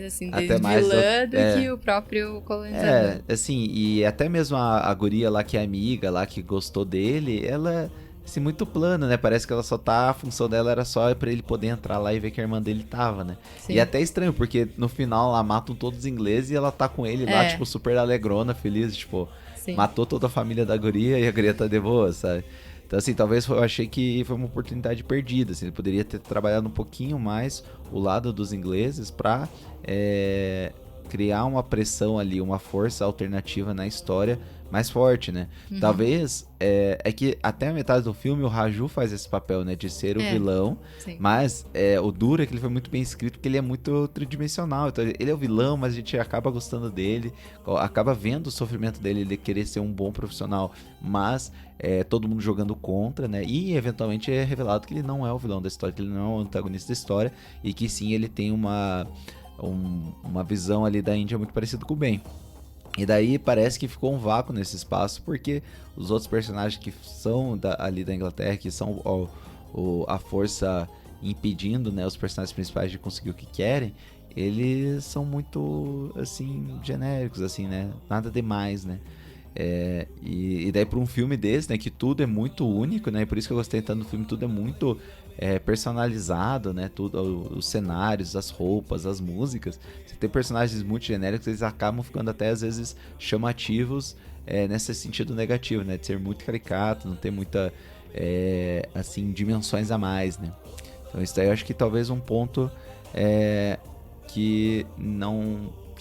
assim, até vilã do que o próprio colonizador. Assim, e até mesmo a guria lá que é amiga, lá que gostou dele, ela... assim, muito plana, né? Parece que ela só a função dela era só pra ele poder entrar lá e ver que a irmã dele tava, né? Sim. E até estranho, porque no final lá matam todos os ingleses e ela tá com ele lá, tipo, super alegrona, feliz, tipo... Sim. Matou toda a família da guria e a guria tá de boa, sabe? Então, assim, talvez eu achei que foi uma oportunidade perdida, assim, ele poderia ter trabalhado um pouquinho mais o lado dos ingleses pra criar uma pressão ali, uma força alternativa na história mais forte, né? Talvez, é que até a metade do filme o Raju faz esse papel, né? De ser o vilão, Sim. mas o duro é que ele foi muito bem escrito porque ele é muito tridimensional. Então ele é o vilão, mas a gente acaba gostando dele, acaba vendo o sofrimento dele, ele querer ser um bom profissional, mas todo mundo jogando contra, né? E eventualmente é revelado que ele não é o vilão da história, que ele não é o antagonista da história, e que sim, ele tem uma visão ali da Índia muito parecida com o Ben. E daí parece que ficou um vácuo nesse espaço, porque os outros personagens que são ali da Inglaterra, que são a força impedindo, né, os personagens principais de conseguir o que querem, eles são muito, assim, genéricos, assim, né? Nada demais, né? E daí para um filme desse, né, que tudo é muito único, né? E por isso que eu gostei tanto do filme, tudo é muito personalizado, né? Tudo, os cenários, as roupas, as músicas. Você tem personagens muito genéricos, eles acabam ficando até às vezes chamativos nesse sentido negativo, né? De ser muito caricato, não ter muita assim, dimensões a mais, né? Então isso daí eu acho que talvez um ponto que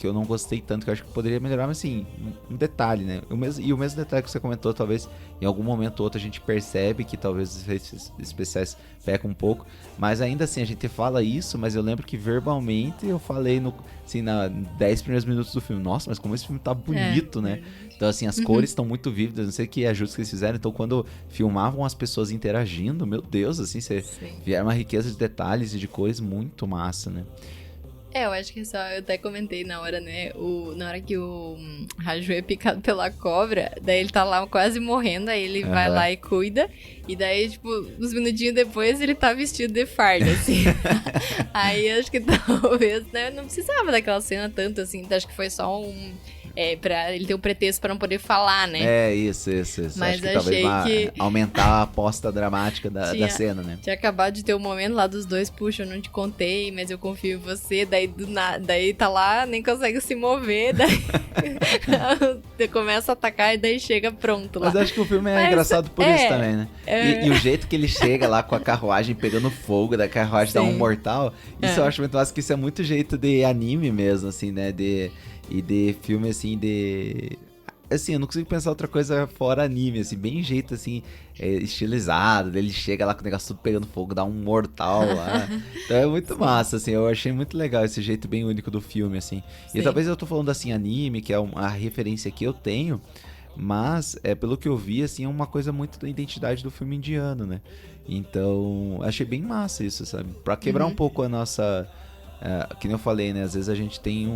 eu não gostei tanto, que eu acho que poderia melhorar, mas assim, um detalhe, né? O mesmo detalhe que você comentou, talvez em algum momento ou outro a gente percebe que talvez os efeitos especiais pecam um pouco, mas ainda assim a gente fala isso, mas eu lembro que verbalmente eu falei assim, na 10 primeiros minutos do filme, nossa, mas como esse filme tá bonito, né? Então assim, as cores estão muito vívidas, não sei que ajustes que eles fizeram, então quando filmavam as pessoas interagindo, meu Deus, assim, vieram uma riqueza de detalhes e de cores muito massa, né? Eu acho que eu até comentei na hora, né? Na hora que o Raju é picado pela cobra, daí ele tá lá quase morrendo, aí ele vai lá e cuida. E daí, tipo, uns minutinhos depois ele tá vestido de farda, assim. Aí acho que talvez, né? Não precisava daquela cena tanto, assim. Então, acho que foi só pra ele ter um pretexto pra não poder falar, né? Isso. Mas acho que talvez aumentar a aposta dramática da cena, né? Tinha acabado de ter um momento lá dos dois, puxa, eu não te contei, mas eu confio em você. Daí do nada, daí tá lá, nem consegue se mover, daí começa a atacar e daí chega pronto lá. Mas acho que o filme é engraçado por isso também, né? E o jeito que ele chega lá com a carruagem pegando fogo, da carruagem dá um mortal, isso eu acho muito massa, que isso é muito jeito de anime mesmo, assim, né? E de filme, assim, assim, eu não consigo pensar outra coisa fora anime, assim, bem jeito, assim, estilizado. Ele chega lá com o negócio tudo pegando fogo, dá um mortal lá. Então é muito massa, assim, eu achei muito legal esse jeito bem único do filme, assim. Sim. E talvez eu tô falando, assim, anime, que é a referência que eu tenho, mas, pelo que eu vi, assim, é uma coisa muito da identidade do filme indiano, né? Então, achei bem massa isso, sabe? Pra quebrar um pouco a nossa... que nem eu falei, né? Às vezes a gente tem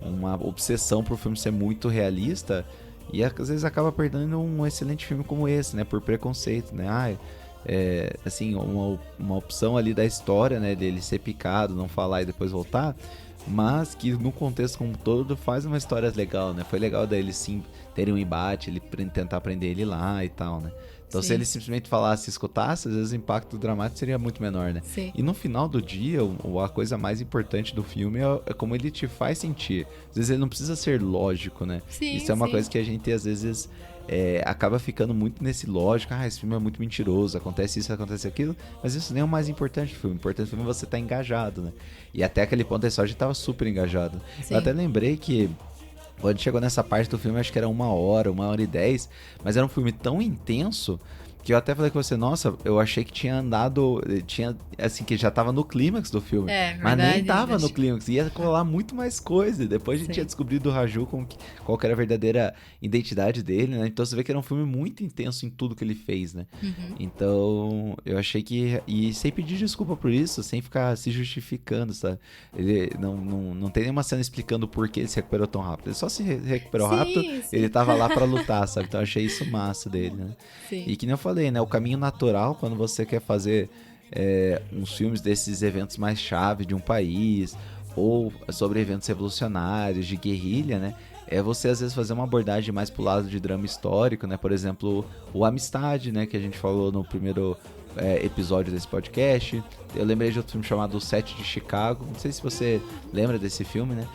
uma obsessão pro filme ser muito realista e às vezes acaba perdendo um excelente filme como esse, né, por preconceito, né, assim, uma opção ali da história, né, dele ser picado, não falar e depois voltar, mas que no contexto como todo faz uma história legal, né, foi legal daí eles sim terem um embate, ele tentar prender ele lá e tal, né. Então, se ele simplesmente falasse e escutasse, às vezes o impacto dramático seria muito menor, né? Sim. E no final do dia, a coisa mais importante do filme é como ele te faz sentir. Às vezes ele não precisa ser lógico, né? Sim, isso é uma coisa que a gente, às vezes, acaba ficando muito nesse lógico. Esse filme é muito mentiroso, acontece isso, acontece aquilo. Mas isso nem é o mais importante do filme. O importante do filme é você estar engajado, né? E até aquele ponto da história a gente tava super engajado. Sim. Eu até lembrei que quando chegou nessa parte do filme, acho que era 1h e 10, mas era um filme tão intenso que eu até falei com você, nossa, eu achei que tinha andado, assim, que já tava no clímax do filme. Mas nem tava no clímax, ia colar muito mais coisa. Depois a gente tinha descobrido do Raju qual que era a verdadeira identidade dele, né? Então você vê que era um filme muito intenso em tudo que ele fez, né? Então eu achei que... E sem pedir desculpa por isso, sem ficar se justificando, sabe? Ele não tem nenhuma cena explicando por que ele se recuperou tão rápido. Ele só se recuperou rápido, ele tava lá pra lutar, sabe? Então eu achei isso massa dele, né? Sim. E que nem eu falei, né? O caminho natural, quando você quer fazer uns filmes desses eventos mais chave de um país, ou sobre eventos revolucionários, de guerrilha, né? É você, às vezes, fazer uma abordagem mais pro lado de drama histórico, né? Por exemplo, o Amistade, né? Que a gente falou no primeiro episódio desse podcast. Eu lembrei de outro filme chamado O Sete de Chicago. Não sei se você lembra desse filme, né?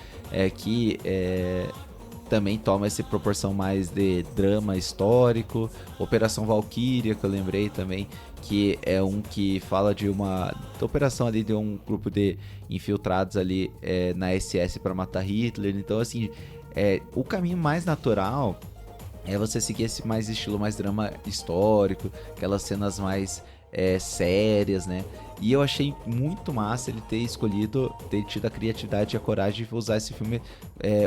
Também toma essa proporção mais de drama histórico. Operação Valkyria, que eu lembrei também, que é um que fala de uma operação ali de um grupo de infiltrados ali na SS para matar Hitler. Então, assim, o caminho mais natural É você seguir esse mais estilo, mais drama histórico, aquelas cenas mais sérias, né? E eu achei muito massa ele ter escolhido, ter tido a criatividade e a coragem de usar esse filme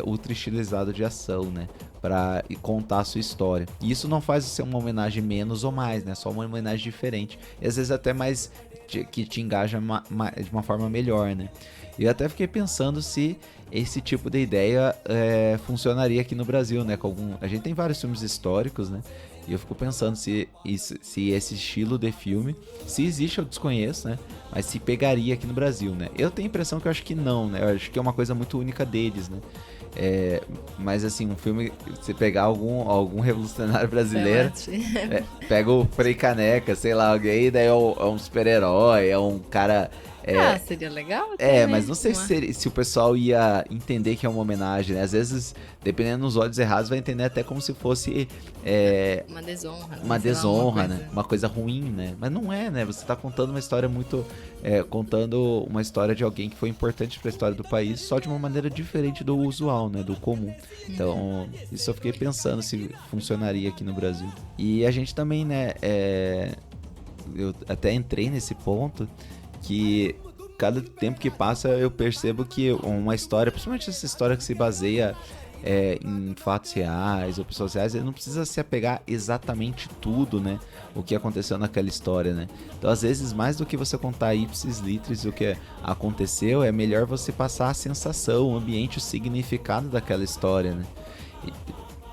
ultra estilizado de ação, né? Pra contar a sua história. E isso não faz ser uma homenagem menos ou mais, né? Só uma homenagem diferente. E às vezes até mais que te engaja de uma forma melhor, né? E eu até fiquei pensando se esse tipo de ideia funcionaria aqui no Brasil, né? A gente tem vários filmes históricos, né? E eu fico pensando se esse estilo de filme, se existe eu desconheço, né? Mas se pegaria aqui no Brasil, né? Eu tenho a impressão que eu acho que não, né? Eu acho que é uma coisa muito única deles, né? Mas assim, um filme, você pegar algum revolucionário brasileiro, pega o Frei Caneca, sei lá, alguém, daí é um super-herói, é um cara... seria legal até, mas não sei se o pessoal ia entender que é uma homenagem, né? Às vezes, dependendo dos olhos errados, vai entender até como se fosse uma desonra. Uma desonra, né? Uma coisa ruim, né? Mas não é, né? Você tá contando uma história contando uma história de alguém que foi importante pra história do país, só de uma maneira diferente do usual, né? Do comum. Então, isso eu fiquei pensando se funcionaria aqui no Brasil. E a gente também, né? Eu até entrei nesse ponto que cada tempo que passa eu percebo que uma história, principalmente essa história que se baseia em fatos reais ou pessoas reais, ele não precisa se apegar exatamente tudo, né, o que aconteceu naquela história, né? Então às vezes mais do que você contar ipsis litteris o que aconteceu, é melhor você passar a sensação, o ambiente, o significado daquela história, né?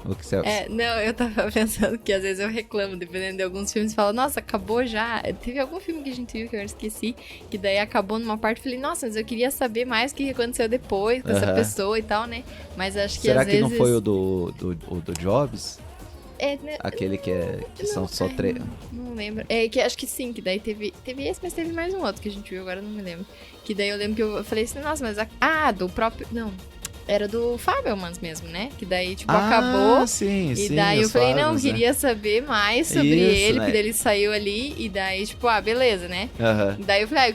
O que você... eu tava pensando que às vezes eu reclamo, dependendo de alguns filmes, falo, nossa, acabou já. Teve algum filme que a gente viu que eu esqueci, que daí acabou numa parte e falei, nossa, mas eu queria saber mais o que aconteceu depois com essa pessoa e tal, né? Mas acho que será às que vezes... não foi o do Jobs? Né? Aquele que são só três. Não lembro. Que acho que sim, que daí teve esse, mas teve mais um outro que a gente viu, agora eu não me lembro. Que daí eu lembro que eu falei assim, nossa, mas... do próprio... Não... Era do Fabelmans mesmo, né? Que daí, tipo, acabou. Sim, e daí eu falei, não, queria saber mais sobre ele, né? porque ele saiu ali, e daí, tipo, beleza, né? Daí eu falei,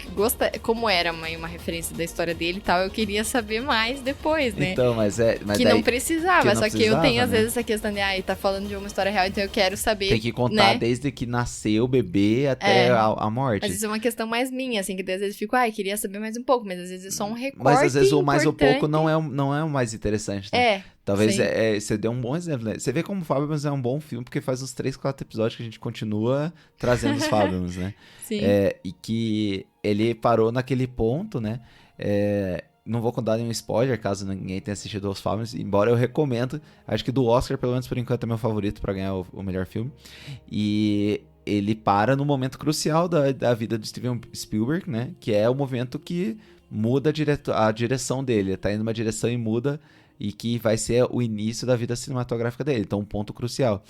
como era uma referência da história dele e tal, eu queria saber mais depois, né? Então, mas que daí, não precisava, só que eu tenho, às né? vezes, essa questão de, tá falando de uma história real, então eu quero saber. Tem que contar, né? desde que nasceu o bebê até a morte. Mas isso é uma questão mais minha, assim, que às vezes eu fico, queria saber mais um pouco, mas às vezes é só um recorte. Mas às vezes o mais ou pouco não é o mais interessante. Né? Talvez você deu um bom exemplo, né? Você vê como o Fabelmans é um bom filme, porque faz uns 3, 4 episódios que a gente continua trazendo os Fabelmans, né? Sim. E que ele parou naquele ponto, né? Não vou contar nenhum spoiler, caso ninguém tenha assistido aos Fabelmans, embora eu recomendo. Acho que do Oscar, pelo menos por enquanto, é meu favorito pra ganhar o melhor filme. E ele para no momento crucial da vida do Steven Spielberg, né? Que é o momento que muda a direção dele, tá indo numa direção e muda, e que vai ser o início da vida cinematográfica dele, então um ponto crucial.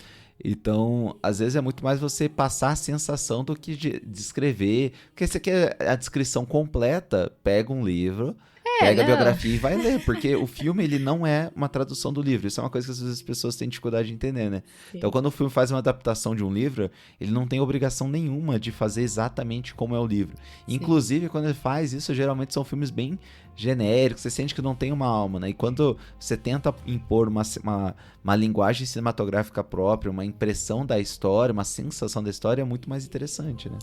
Então, às vezes é muito mais você passar a sensação do que descrever, porque você quer a descrição completa, pega um livro, pega a biografia e vai ler, porque o filme ele não é uma tradução do livro, isso é uma coisa que às vezes as pessoas têm dificuldade de entender, né? Sim. Então quando o filme faz uma adaptação de um livro, ele não tem obrigação nenhuma de fazer exatamente como é o livro. Sim. Inclusive, quando ele faz isso, geralmente são filmes bem genéricos, você sente que não tem uma alma, né? E quando você tenta impor uma linguagem cinematográfica própria, uma impressão da história, uma sensação da história, é muito mais interessante, né?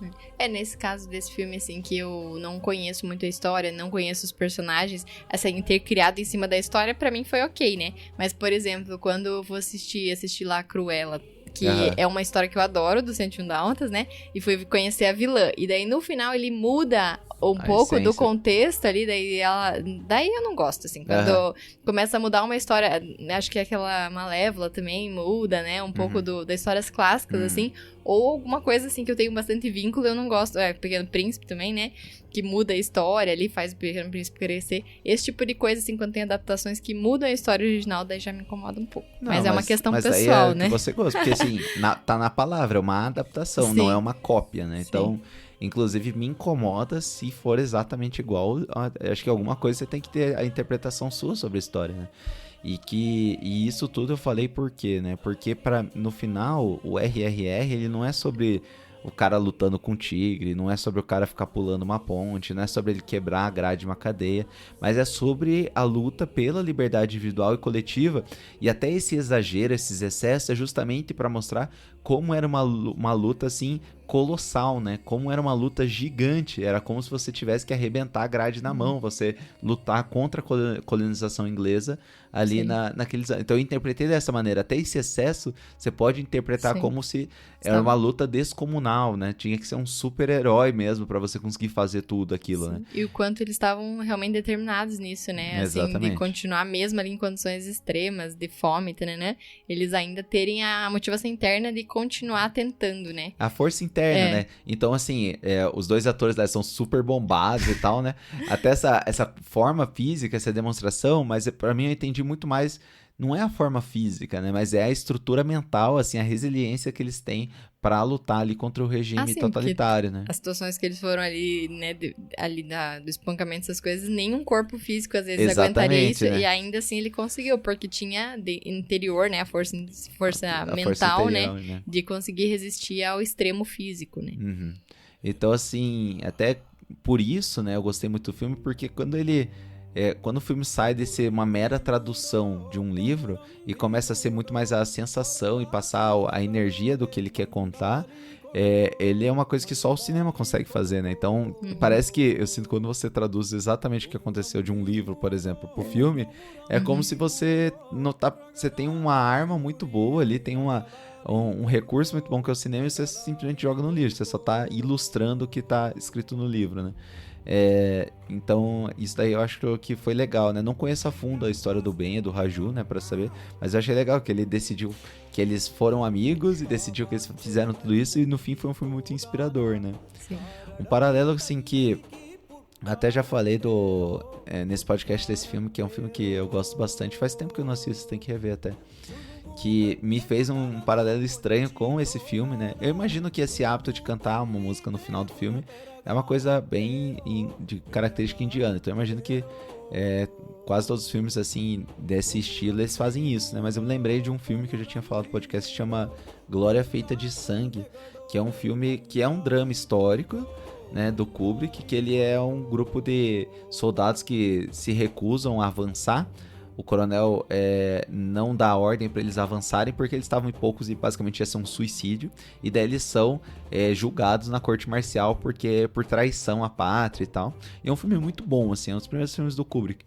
Nesse caso desse filme, assim, que eu não conheço muito a história, não conheço os personagens, assim, ter criado em cima da história, pra mim foi ok, né? Mas, por exemplo, quando eu vou assistir lá Cruella, que é uma história que eu adoro, do 101 Dálmatas, né? E fui conhecer a vilã. E daí, no final, ele muda um pouco do contexto ali, daí eu não gosto, assim, quando começa a mudar uma história, acho que aquela Malévola também muda, né, um pouco das histórias clássicas, assim, ou alguma coisa, assim, que eu tenho bastante vínculo, eu não gosto, Pequeno Príncipe também, né, que muda a história ali, faz o Pequeno Príncipe crescer, esse tipo de coisa, assim, quando tem adaptações que mudam a história original, daí já me incomoda um pouco, mas é uma questão pessoal, aí né. Que você gosta, porque, assim, tá na palavra, é uma adaptação, não é uma cópia, né, então... Inclusive, me incomoda se for exatamente igual. Acho que alguma coisa você tem que ter a interpretação sua sobre a história, né? E isso tudo eu falei por quê, né? Porque no final, o RRR, ele não é sobre o cara lutando com um tigre, não é sobre o cara ficar pulando uma ponte, não é sobre ele quebrar a grade de uma cadeia, mas é sobre a luta pela liberdade individual e coletiva, e até esse exagero, esses excessos, é justamente para mostrar como era uma luta assim colossal, né? Como era uma luta gigante, era como se você tivesse que arrebentar a grade na mão, você lutar contra a colonização inglesa ali naqueles... Então eu interpretei dessa maneira, até esse excesso você pode interpretar como se era uma luta descomunal, né? Tinha que ser um super-herói mesmo para você conseguir fazer tudo aquilo, né? E o quanto eles estavam realmente determinados nisso, né? Exatamente. Assim, de continuar mesmo ali em condições extremas, de fome, né? Eles ainda terem a motivação interna de continuar tentando, né? A força interna, né? Então, assim, os dois atores lá são super bombados e tal, né? Até essa forma física, essa demonstração, mas pra mim eu entendi muito mais, não é a forma física, né? Mas é a estrutura mental, assim, a resiliência que eles têm pra lutar ali contra o regime totalitário, né? As situações que eles foram ali, né, do espancamento, essas coisas, nenhum corpo físico às vezes aguentaria isso, né? E ainda assim ele conseguiu, porque tinha interior, né, a força mental, interior, né, de conseguir resistir ao extremo físico, né? Uhum. Então, assim, até por isso, né, eu gostei muito do filme, porque quando o filme sai de ser uma mera tradução de um livro e começa a ser muito mais a sensação e passar a energia do que ele quer contar, ele é uma coisa que só o cinema consegue fazer, né? Então, parece que, eu sinto que quando você traduz exatamente o que aconteceu de um livro, por exemplo, pro filme, como se você você tem uma arma muito boa ali, tem um recurso muito bom que é o cinema, e você simplesmente joga no livro, você só tá ilustrando o que tá escrito no livro, né? Então isso daí eu acho que foi legal, né? Não conheço a fundo a história do Ben e do Raju, né, pra saber, mas eu achei legal que ele decidiu que eles foram amigos e decidiu que eles fizeram tudo isso, e no fim foi um filme muito inspirador, né? Sim. Um paralelo assim que até já falei nesse podcast desse filme, que é um filme que eu gosto bastante, faz tempo que eu não assisto, tem que rever até, que me fez um paralelo estranho com esse filme, né? Eu imagino que esse hábito de cantar uma música no final do filme é uma coisa bem de característica indiana. Então eu imagino que quase todos os filmes assim desse estilo eles fazem isso, né? Mas eu me lembrei de um filme que eu já tinha falado no podcast, que chama Glória Feita de Sangue, que é um filme que é um drama histórico, né, do Kubrick, que ele é um grupo de soldados que se recusam a avançar. O coronel não dá ordem para eles avançarem porque eles estavam em poucos e basicamente ia ser um suicídio. E daí eles são julgados na corte marcial porque por traição à pátria e tal. E é um filme muito bom, assim, é um dos primeiros filmes do Kubrick.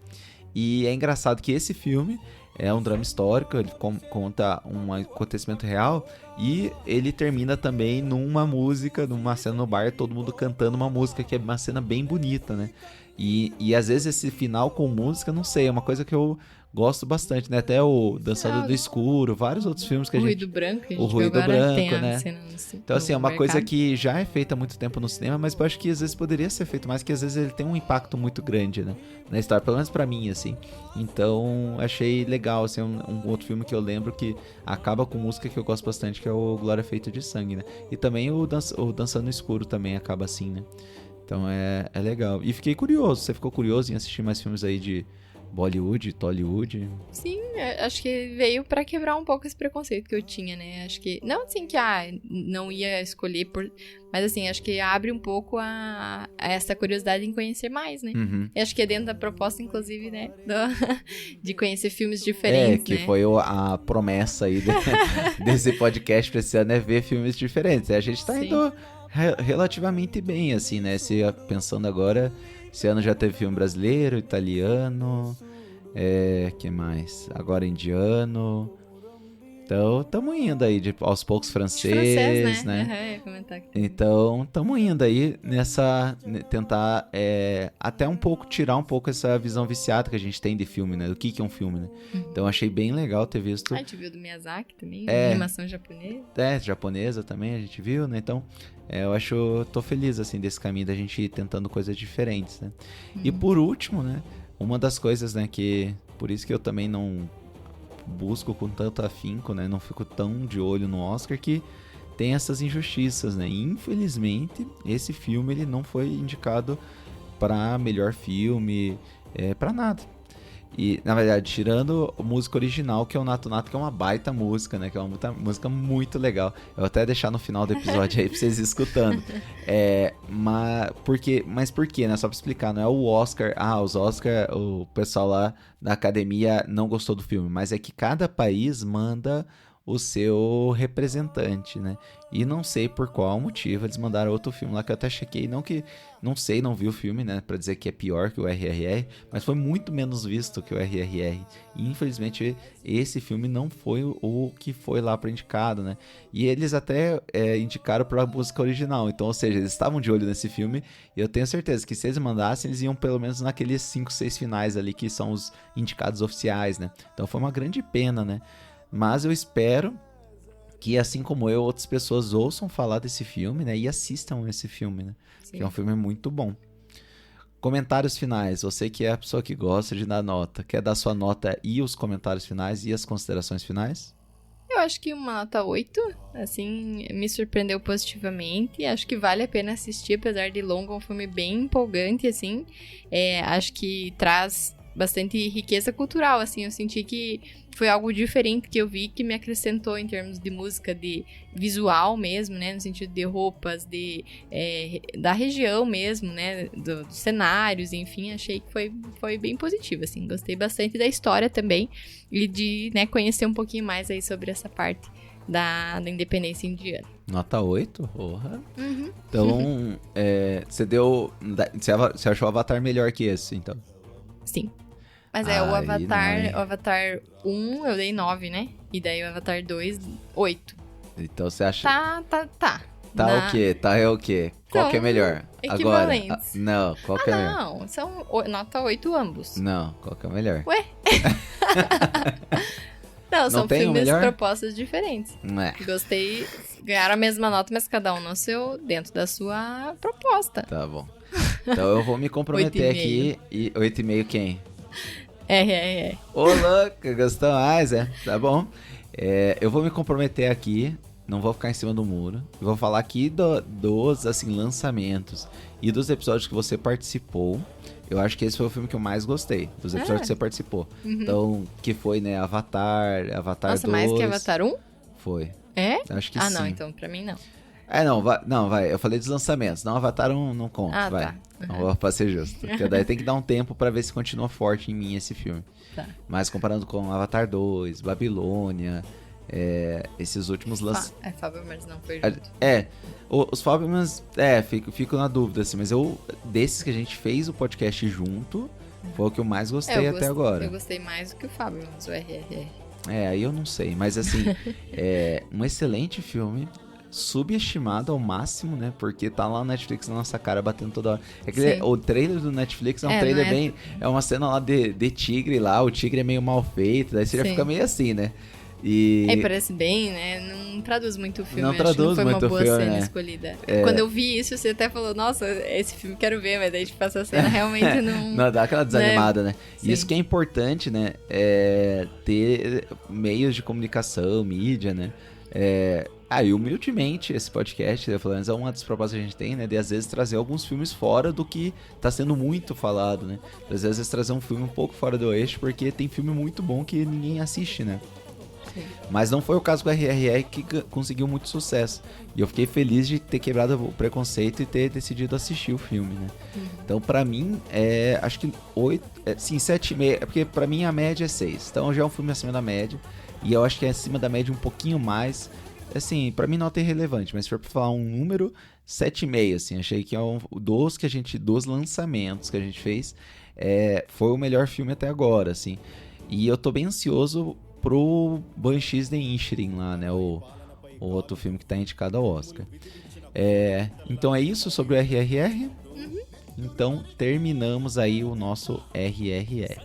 E é engraçado que esse filme é um drama histórico, ele conta um acontecimento real e ele termina também numa música, numa cena no bar, todo mundo cantando uma música que é uma cena bem bonita, né? E às vezes esse final com música, não sei, é uma coisa que eu gosto bastante, né? Até o Dançando do Escuro, vários outros filmes que o Ruído Branco, o Ruído Branco, tem né? Então assim, é uma coisa que já é feita há muito tempo no cinema, mas eu acho que às vezes poderia ser feito mais, que às vezes ele tem um impacto muito grande, né? Na história, pelo menos pra mim, assim. Então, achei legal, assim, um outro filme que eu lembro que acaba com música que eu gosto bastante, que é o Glória Feita de Sangue, né? E também o Dançando no Escuro também acaba assim, né? Então é legal. E fiquei curioso. Você ficou curioso em assistir mais filmes aí de Bollywood, Tollywood? Sim, acho que veio pra quebrar um pouco esse preconceito que eu tinha, né? Acho que, não assim que não ia escolher mas assim, acho que abre um pouco a essa curiosidade em conhecer mais, né? Uhum. E acho que é dentro da proposta, inclusive, né? De conhecer filmes diferentes, que foi a promessa aí desse podcast pra esse ano, é ver filmes diferentes. A gente tá indo relativamente bem, assim, né? Pensando agora, esse ano já teve filme brasileiro, italiano, que mais? Agora indiano. Então, estamos indo aí aos poucos francês, né? Comentar aqui. Então, estamos indo aí tentar até um pouco tirar um pouco essa visão viciada que a gente tem de filme, né? Do que é um filme, né? Uhum. Então, achei bem legal ter visto. A gente viu do Miyazaki também, animação japonesa. Japonesa também a gente viu, né? Então, tô feliz, assim, desse caminho da gente ir tentando coisas diferentes, né? Uhum. E por último, né? Uma das coisas, né, por isso que eu também não busco com tanto afinco, né? Não fico tão de olho no Oscar, que tem essas injustiças, né? E, infelizmente, esse filme ele não foi indicado para melhor filme, para nada. E, na verdade, tirando a música original, que é o Nato Nato, que é uma baita música, né? Que é uma música muito legal. Eu vou até deixar no final do episódio aí pra vocês escutando. Mas por quê, né? Só pra explicar, não é o Oscar... os Oscar, o pessoal lá da academia não gostou do filme. Mas é que cada país manda o seu representante, né? E não sei por qual motivo eles mandaram outro filme lá, que eu até chequei, não vi o filme, né, pra dizer que é pior que o RRR, mas foi muito menos visto que o RRR, e infelizmente esse filme não foi o que foi lá pra indicado, né, e eles até indicaram pra música original, então, ou seja, eles estavam de olho nesse filme, e eu tenho certeza que se eles mandassem, eles iam pelo menos naqueles 5, 6 finais ali, que são os indicados oficiais, né, então foi uma grande pena, né. Mas eu espero que, assim como eu, outras pessoas ouçam falar desse filme, né? E assistam esse filme, né? Sim. Que é um filme muito bom. Comentários finais. Você que é a pessoa que gosta de dar nota. Quer dar sua nota e os comentários finais e as considerações finais? Eu acho que uma nota 8, assim, me surpreendeu positivamente. Acho que vale a pena assistir, apesar de longo, é um filme bem empolgante, assim. Acho que traz bastante riqueza cultural, assim. Eu senti que foi algo diferente que eu vi, que me acrescentou em termos de música, de visual mesmo, né? No sentido de roupas, da região mesmo, né? Dos cenários, enfim. Achei que foi bem positivo, assim. Gostei bastante da história também. E de, né, conhecer um pouquinho mais aí sobre essa parte da independência indiana. Nota 8? Porra. Uhum. Então, você achou o Avatar melhor que esse, então? Sim. Mas o Avatar 1 eu dei 9, né? E daí o Avatar 2, 8. Então você acha... Tá. O quê? É o quê? Qual que é melhor? Agora? Não, qual que é melhor? Não, são nota 8 ambos. Não, qual que é melhor? Ué? Não, são filmes propostas diferentes. Gostei, ganharam a mesma nota, mas cada um dentro da sua proposta. Tá bom. Então eu vou me comprometer aqui. E 8,5 quem? Ô, louco, gostou mais, Tá bom. Eu vou me comprometer aqui, não vou ficar em cima do muro. Eu vou falar aqui dos, assim, lançamentos e dos episódios que você participou. Eu acho que esse foi o filme que eu mais gostei, dos episódios que você participou. Uhum. Então, que foi, né, Avatar 2. Nossa, mais que Avatar 1? Foi. É? Acho que sim. Não, então pra mim não. Vai. Eu falei dos lançamentos. Não, Avatar não conta, vai. Tá. Não vou pra ser justo. Porque daí tem que dar um tempo pra ver se continua forte em mim esse filme. Tá. Mas comparando com Avatar 2, Babilônia, esses últimos lançamentos... Fábelmans não foi junto. Os Fábelmans, fico na dúvida, assim. Mas desses que a gente fez o podcast junto, foi o que eu mais gostei até agora. Eu gostei mais do que o Fábelmans, o RRR. Aí eu não sei. Mas assim, um excelente filme... subestimado ao máximo, né? Porque tá lá no Netflix na nossa cara batendo toda hora. O trailer do Netflix é um trailer bem... É uma cena lá de tigre lá, o tigre é meio mal feito, daí você já fica meio assim, né? Parece bem, né? Não traduz muito o filme. Não traduz muito o filme, foi uma boa cena escolhida. Quando eu vi isso, você até falou, nossa, esse filme quero ver, mas daí tipo, essa cena realmente não... Não, dá aquela desanimada, né? Sim. Isso que é importante, né? É ter meios de comunicação, mídia, né? E humildemente, esse podcast, pelo menos é uma das propostas que a gente tem, né? De às vezes trazer alguns filmes fora do que tá sendo muito falado, né? Às vezes trazer um filme um pouco fora do eixo, porque tem filme muito bom que ninguém assiste, né? Sim. Mas não foi o caso com o RRR que conseguiu muito sucesso. E eu fiquei feliz de ter quebrado o preconceito e ter decidido assistir o filme, né? Uhum. Então, pra mim, acho que 7,5. Porque pra mim a média é 6. Então já é um filme acima da média. E eu acho que é acima da média um pouquinho mais. Assim, pra mim nota é irrelevante, mas se for pra falar um número, 7,5, assim, achei que dos lançamentos que a gente fez, foi o melhor filme até agora, assim, e eu tô bem ansioso pro Banshees de Inisherin lá, né, o outro filme que tá indicado ao Oscar. Então é isso sobre o RRR. Uhum. Então terminamos aí o nosso RRR.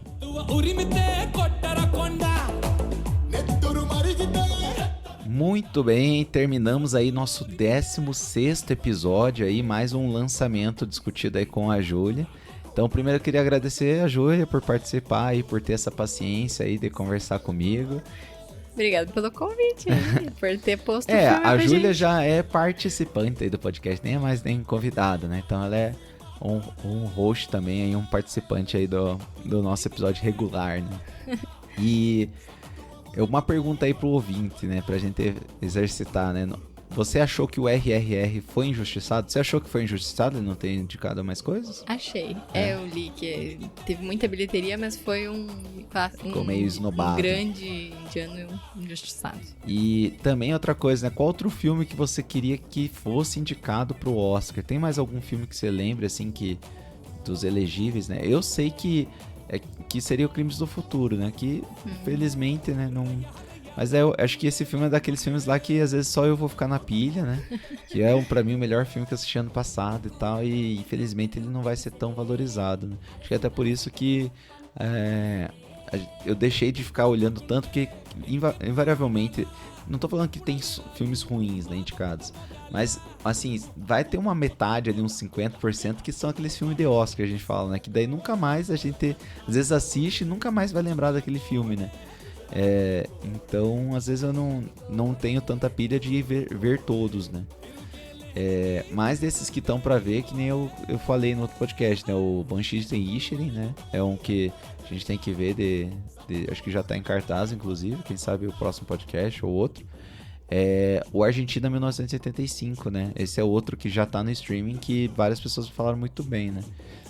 Muito bem, terminamos aí nosso 16º episódio aí, mais um lançamento discutido aí com a Júlia. Então, primeiro eu queria agradecer a Júlia por participar aí, por ter essa paciência aí de conversar comigo. Obrigado pelo convite, por ter posto o filme a Júlia já é participante aí do podcast, nem é mais nem convidada, né? Então ela é um host também, aí, um participante aí do nosso episódio regular, né? E uma pergunta aí pro ouvinte, né? Pra gente exercitar, né? Você achou que o RRR foi injustiçado? Você achou que foi injustiçado e não ter indicado mais coisas? Achei. Eu li que teve muita bilheteria, mas foi Ficou meio esnobado. Um grande indiano injustiçado. E também outra coisa, né? Qual outro filme que você queria que fosse indicado pro Oscar? Tem mais algum filme que você lembre, assim, dos elegíveis, né? Eu sei que seria o Crimes do Futuro, né? Que, felizmente, né, não... Mas eu acho que esse filme é daqueles filmes lá que às vezes só eu vou ficar na pilha, né? Que é, pra mim, o melhor filme que eu assisti ano passado e tal. E, infelizmente, ele não vai ser tão valorizado, né? Acho que é até por isso que eu deixei de ficar olhando tanto, porque invariavelmente... Não tô falando que tem filmes ruins, né, indicados. Mas, assim, vai ter uma metade ali, uns 50%, que são aqueles filmes de Oscar que a gente fala, né? Que daí nunca mais a gente, às vezes, assiste e nunca mais vai lembrar daquele filme, né? Então, às vezes eu não tenho tanta pilha de ver todos, né? Mas desses que estão pra ver, que nem eu falei no outro podcast, né? O Banshees of Inisherin, né? É um que a gente tem que ver acho que já tá em cartaz, inclusive. Quem sabe o próximo podcast ou outro. O Argentina 1985, né? Esse é outro que já tá no streaming, que várias pessoas falaram muito bem, né?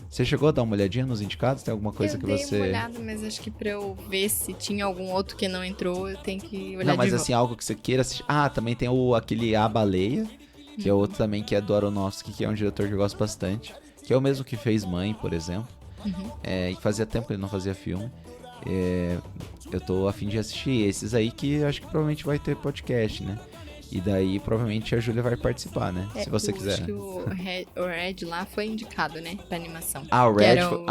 Você chegou a dar uma olhadinha nos indicados? Tem alguma coisa que você... Eu dei uma olhada, mas acho que pra eu ver se tinha algum outro que não entrou, eu tenho que olhar. Não, mas assim, algo que você queira assistir... Ah, também tem aquele A Baleia, que é outro também que é do Aronofsky, que é um diretor que eu gosto bastante. Que é o mesmo que fez Mãe, por exemplo. E fazia tempo que ele não fazia filme. Eu tô a fim de assistir esses aí, que eu acho que provavelmente vai ter podcast, né? E daí, provavelmente, a Júlia vai participar, né? Se você quiser. Acho que o Red lá foi indicado, né? Pra animação. Ah, o Red foi...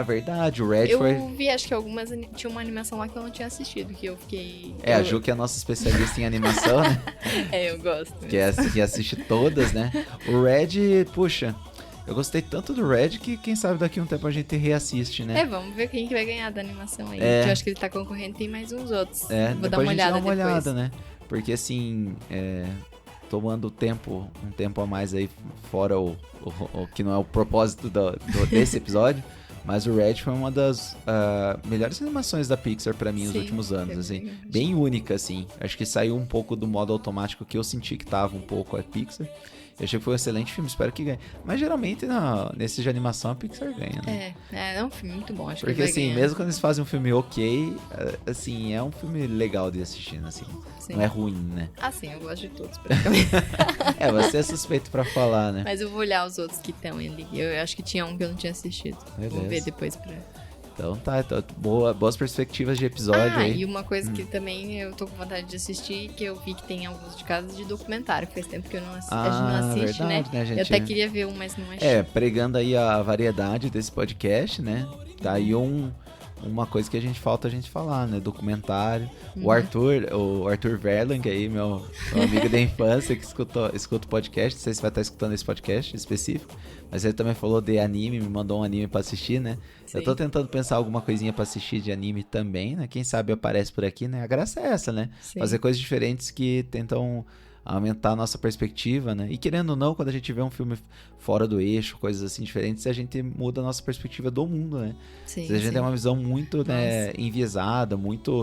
verdade, o Red foi... Eu vi, acho que algumas... Tinha uma animação lá que eu não tinha assistido, que eu fiquei... A Ju, que é a nossa especialista em animação, né? Eu gosto. Que assiste todas, né? O Red, puxa... Eu gostei tanto do Red que, quem sabe, daqui a um tempo a gente reassiste, né? Vamos ver quem que vai ganhar da animação aí. Que eu acho que ele tá concorrendo, tem mais uns outros. Vou dar uma olhada depois. Dá uma olhada, né? Porque, assim, tomando um tempo a mais aí, fora o que não é o propósito desse episódio, mas o Red foi uma das melhores animações da Pixar pra mim nos últimos anos, assim. Bem única, assim. Acho que saiu um pouco do modo automático que eu senti que tava um pouco a Pixar. Eu achei que foi um excelente filme, espero que ganhe. Mas geralmente nesse de animação a Pixar ganha, né? É um filme muito bom, acho porque, que vai assim, ganhar. mesmo quando eles fazem um filme ok, assim, é um filme legal de assistir, assim. Sim. Não é ruim, né? Sim, eu gosto de todos, praticamente. Você é suspeito pra falar, né? Mas eu vou olhar os outros que estão ali. Eu acho que tinha um que eu não tinha assistido. Beleza. Vou ver depois pra... Então tá, boas perspectivas de episódio aí. E uma coisa que também eu tô com vontade de assistir, que eu vi que tem alguns de casos de documentário, faz tempo que eu não a gente não assiste, verdade, né? Eu até queria ver um, mas não achei. Pregando aí a variedade desse podcast, né? Tá aí uma coisa que a gente falar, né? Documentário. O Arthur Verlang aí, meu amigo da infância que escuta o podcast. Não sei se vai estar escutando esse podcast específico, mas ele também falou de anime, me mandou um anime pra assistir, né? Sim. Eu tô tentando pensar alguma coisinha pra assistir de anime também, né? Quem sabe aparece por aqui, né? A graça é essa, né? Sim. Fazer coisas diferentes que tentam aumentar a nossa perspectiva, né? E querendo ou não, quando a gente vê um filme fora do eixo, coisas assim diferentes, a gente muda a nossa perspectiva do mundo, né? Sim, a gente tem uma visão muito, né, enviesada, muito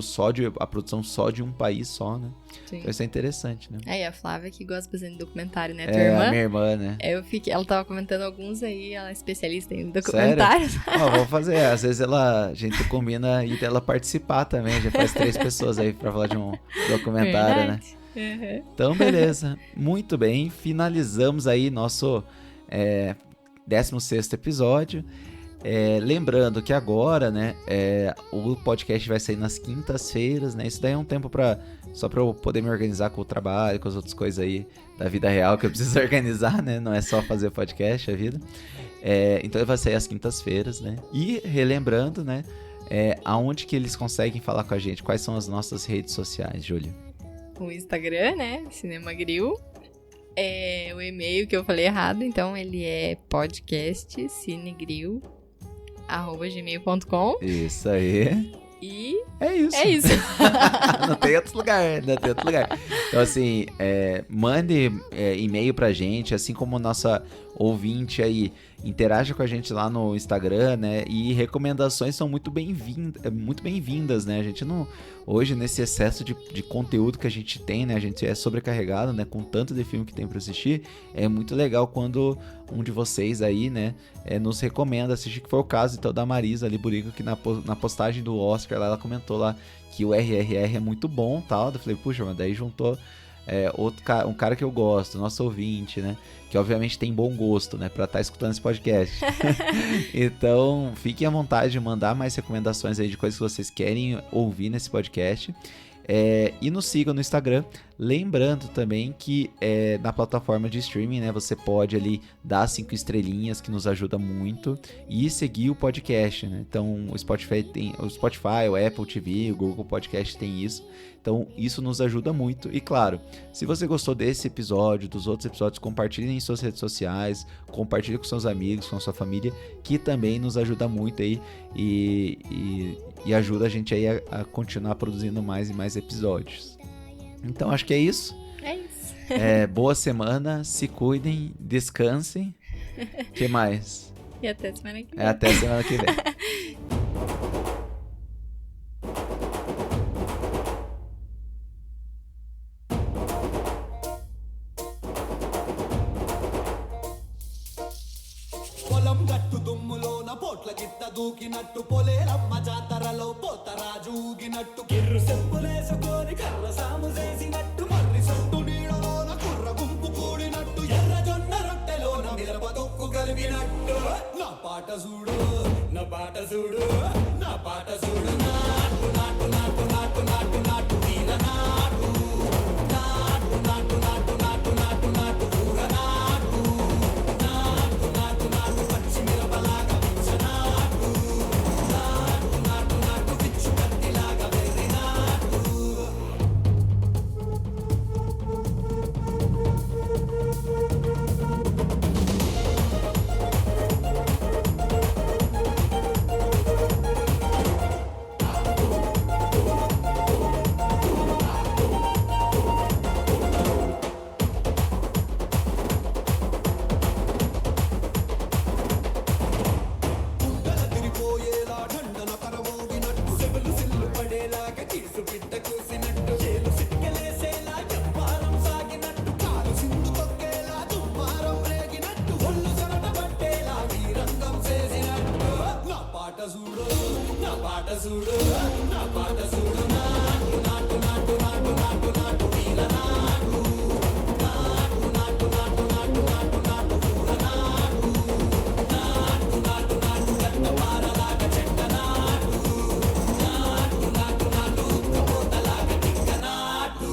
a produção só de um país só, né? Sim. Então isso é interessante, né? E a Flávia que gosta bastante de documentário, né? Tua irmã? A minha irmã, né? Ela tava comentando alguns aí, ela é especialista em documentários. Vamos fazer, às vezes a gente combina e dela participar também, a gente faz 3 pessoas aí pra falar de um documentário, verdade. Né? Então, beleza. Muito bem. Finalizamos aí nosso 16º episódio. Lembrando que agora, né, o podcast vai sair nas quintas-feiras, né? Isso daí é um tempo só pra eu poder me organizar com o trabalho, com as outras coisas aí da vida real que eu preciso organizar, né? Não é só fazer podcast, a vida. Então vai sair às quintas-feiras, né? E relembrando, né, aonde que eles conseguem falar com a gente? Quais são as nossas redes sociais, Júlia? O Instagram, né? Cinemagril. O e-mail que eu falei errado, então ele é podcastcinegril@gmail.com. Isso aí. E é isso. Não tem outro lugar, Então, assim, mande e-mail pra gente, assim como ouvinte aí, interaja com a gente lá no Instagram, né? E recomendações são muito bem-vindas, né? A gente não... Hoje, nesse excesso de conteúdo que a gente tem, né? A gente é sobrecarregado, né? Com tanto de filme que tem pra assistir. É muito legal quando um de vocês aí, né? Nos recomenda assistir, que foi o caso, então, da Marisa Liburico, que na postagem do Oscar, ela comentou lá que o RRR é muito bom, tal. Eu falei, puxa, mas daí juntou... um cara que eu gosto, nosso ouvinte, né? Que obviamente tem bom gosto, né? Pra estar escutando esse podcast. Então, fiquem à vontade de mandar mais recomendações aí de coisas que vocês querem ouvir nesse podcast. E nos sigam no Instagram. Lembrando também que na plataforma de streaming, né, você pode ali dar 5 estrelinhas, que nos ajuda muito, e seguir o podcast, né? Então o Spotify, o Apple TV, o Google Podcast tem isso. Então isso nos ajuda muito. E claro, se você gostou desse episódio, dos outros episódios, compartilhe em suas redes sociais, compartilhe com seus amigos, com a sua família, que também nos ajuda muito aí e ajuda a gente aí a continuar produzindo mais e mais episódios. Então acho que é isso. É isso. Boa semana, se cuidem, descansem. O que mais? E até semana que vem. Até semana que vem. పొలం గట్టు దుమ్ములోన పోట్ల గిట్ట దూకినట్టు పొలేరమ్మ జాతరలో పోతరాజు ఊగినట్టు కిర్రు చెప్పులేసుకొని కర్ర సాము చేసినట్టు మర్రి సొట్టు నీడలోన కుర్ర గుంపు కూడినట్టు ఎర్ర జొన్న రొట్టెలోన మిరప దొక్కు కలిపినట్టు నా పాట చూడు నా పాట చూడు నా పాట చూడు నాటు నాటు నాటు నాటు నాటు నాటు వీర నాటు నాటు నాటు నాటు నాటు నాటు నాటు ఊర నాటు నాటు నాటు నాటు పచ్చి మిరపలాగా పిచ్చ నాటు నాటు నాటు నాటు పిచ్చు కత్తిలాగా వెర్రి నాటు గుండెల తిరిపోయేలా ఢండన కరమోగినట్టు సెవెలు సిల్లు పడేలాగా కీసు పిట్ట కూసినట్టు చేలు సిక్కలేసేలా చెప్పారం సాగినట్టు కాలు సింధు తొక్కేలా దుమ్మారం రేగినట్టు ఒళ్ళు చెమట పట్టేలా వీరంగం చేసినట్టు నా పాట చూడు నా పాట చూడు నా పాట చూడు నాటు నాటు నాటు నాటు నాటు నాటు వీర నాటు నాటు నాటు నాటు నాటు నాటు నాటు ఊర నాటు నాటు నాటు నాటు గట్ట పారలాగా చెట్ట నాటు నాటు నాటు నాటు ఉక్కబోతలాగా టిక్క నాటు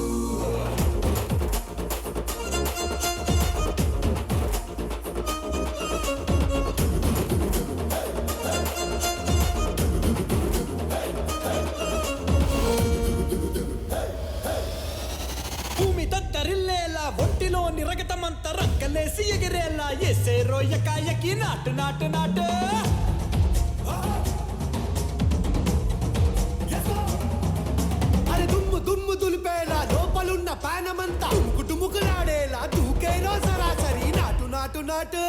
భూమి దద్దరిల్లేలా ఒంటిలోని రగతమంత రక్కలేసి ఎగిరేలా ఎసే రోయకాయకి నాటు నాటు నాటు అరే దుమ్ము దుమ్ము దులిపేలా లోపలున్న పానమంతా దుమ్ముకు డుముకులాడేలా దూకేనో సరాసరి నాటు నాటు నాటు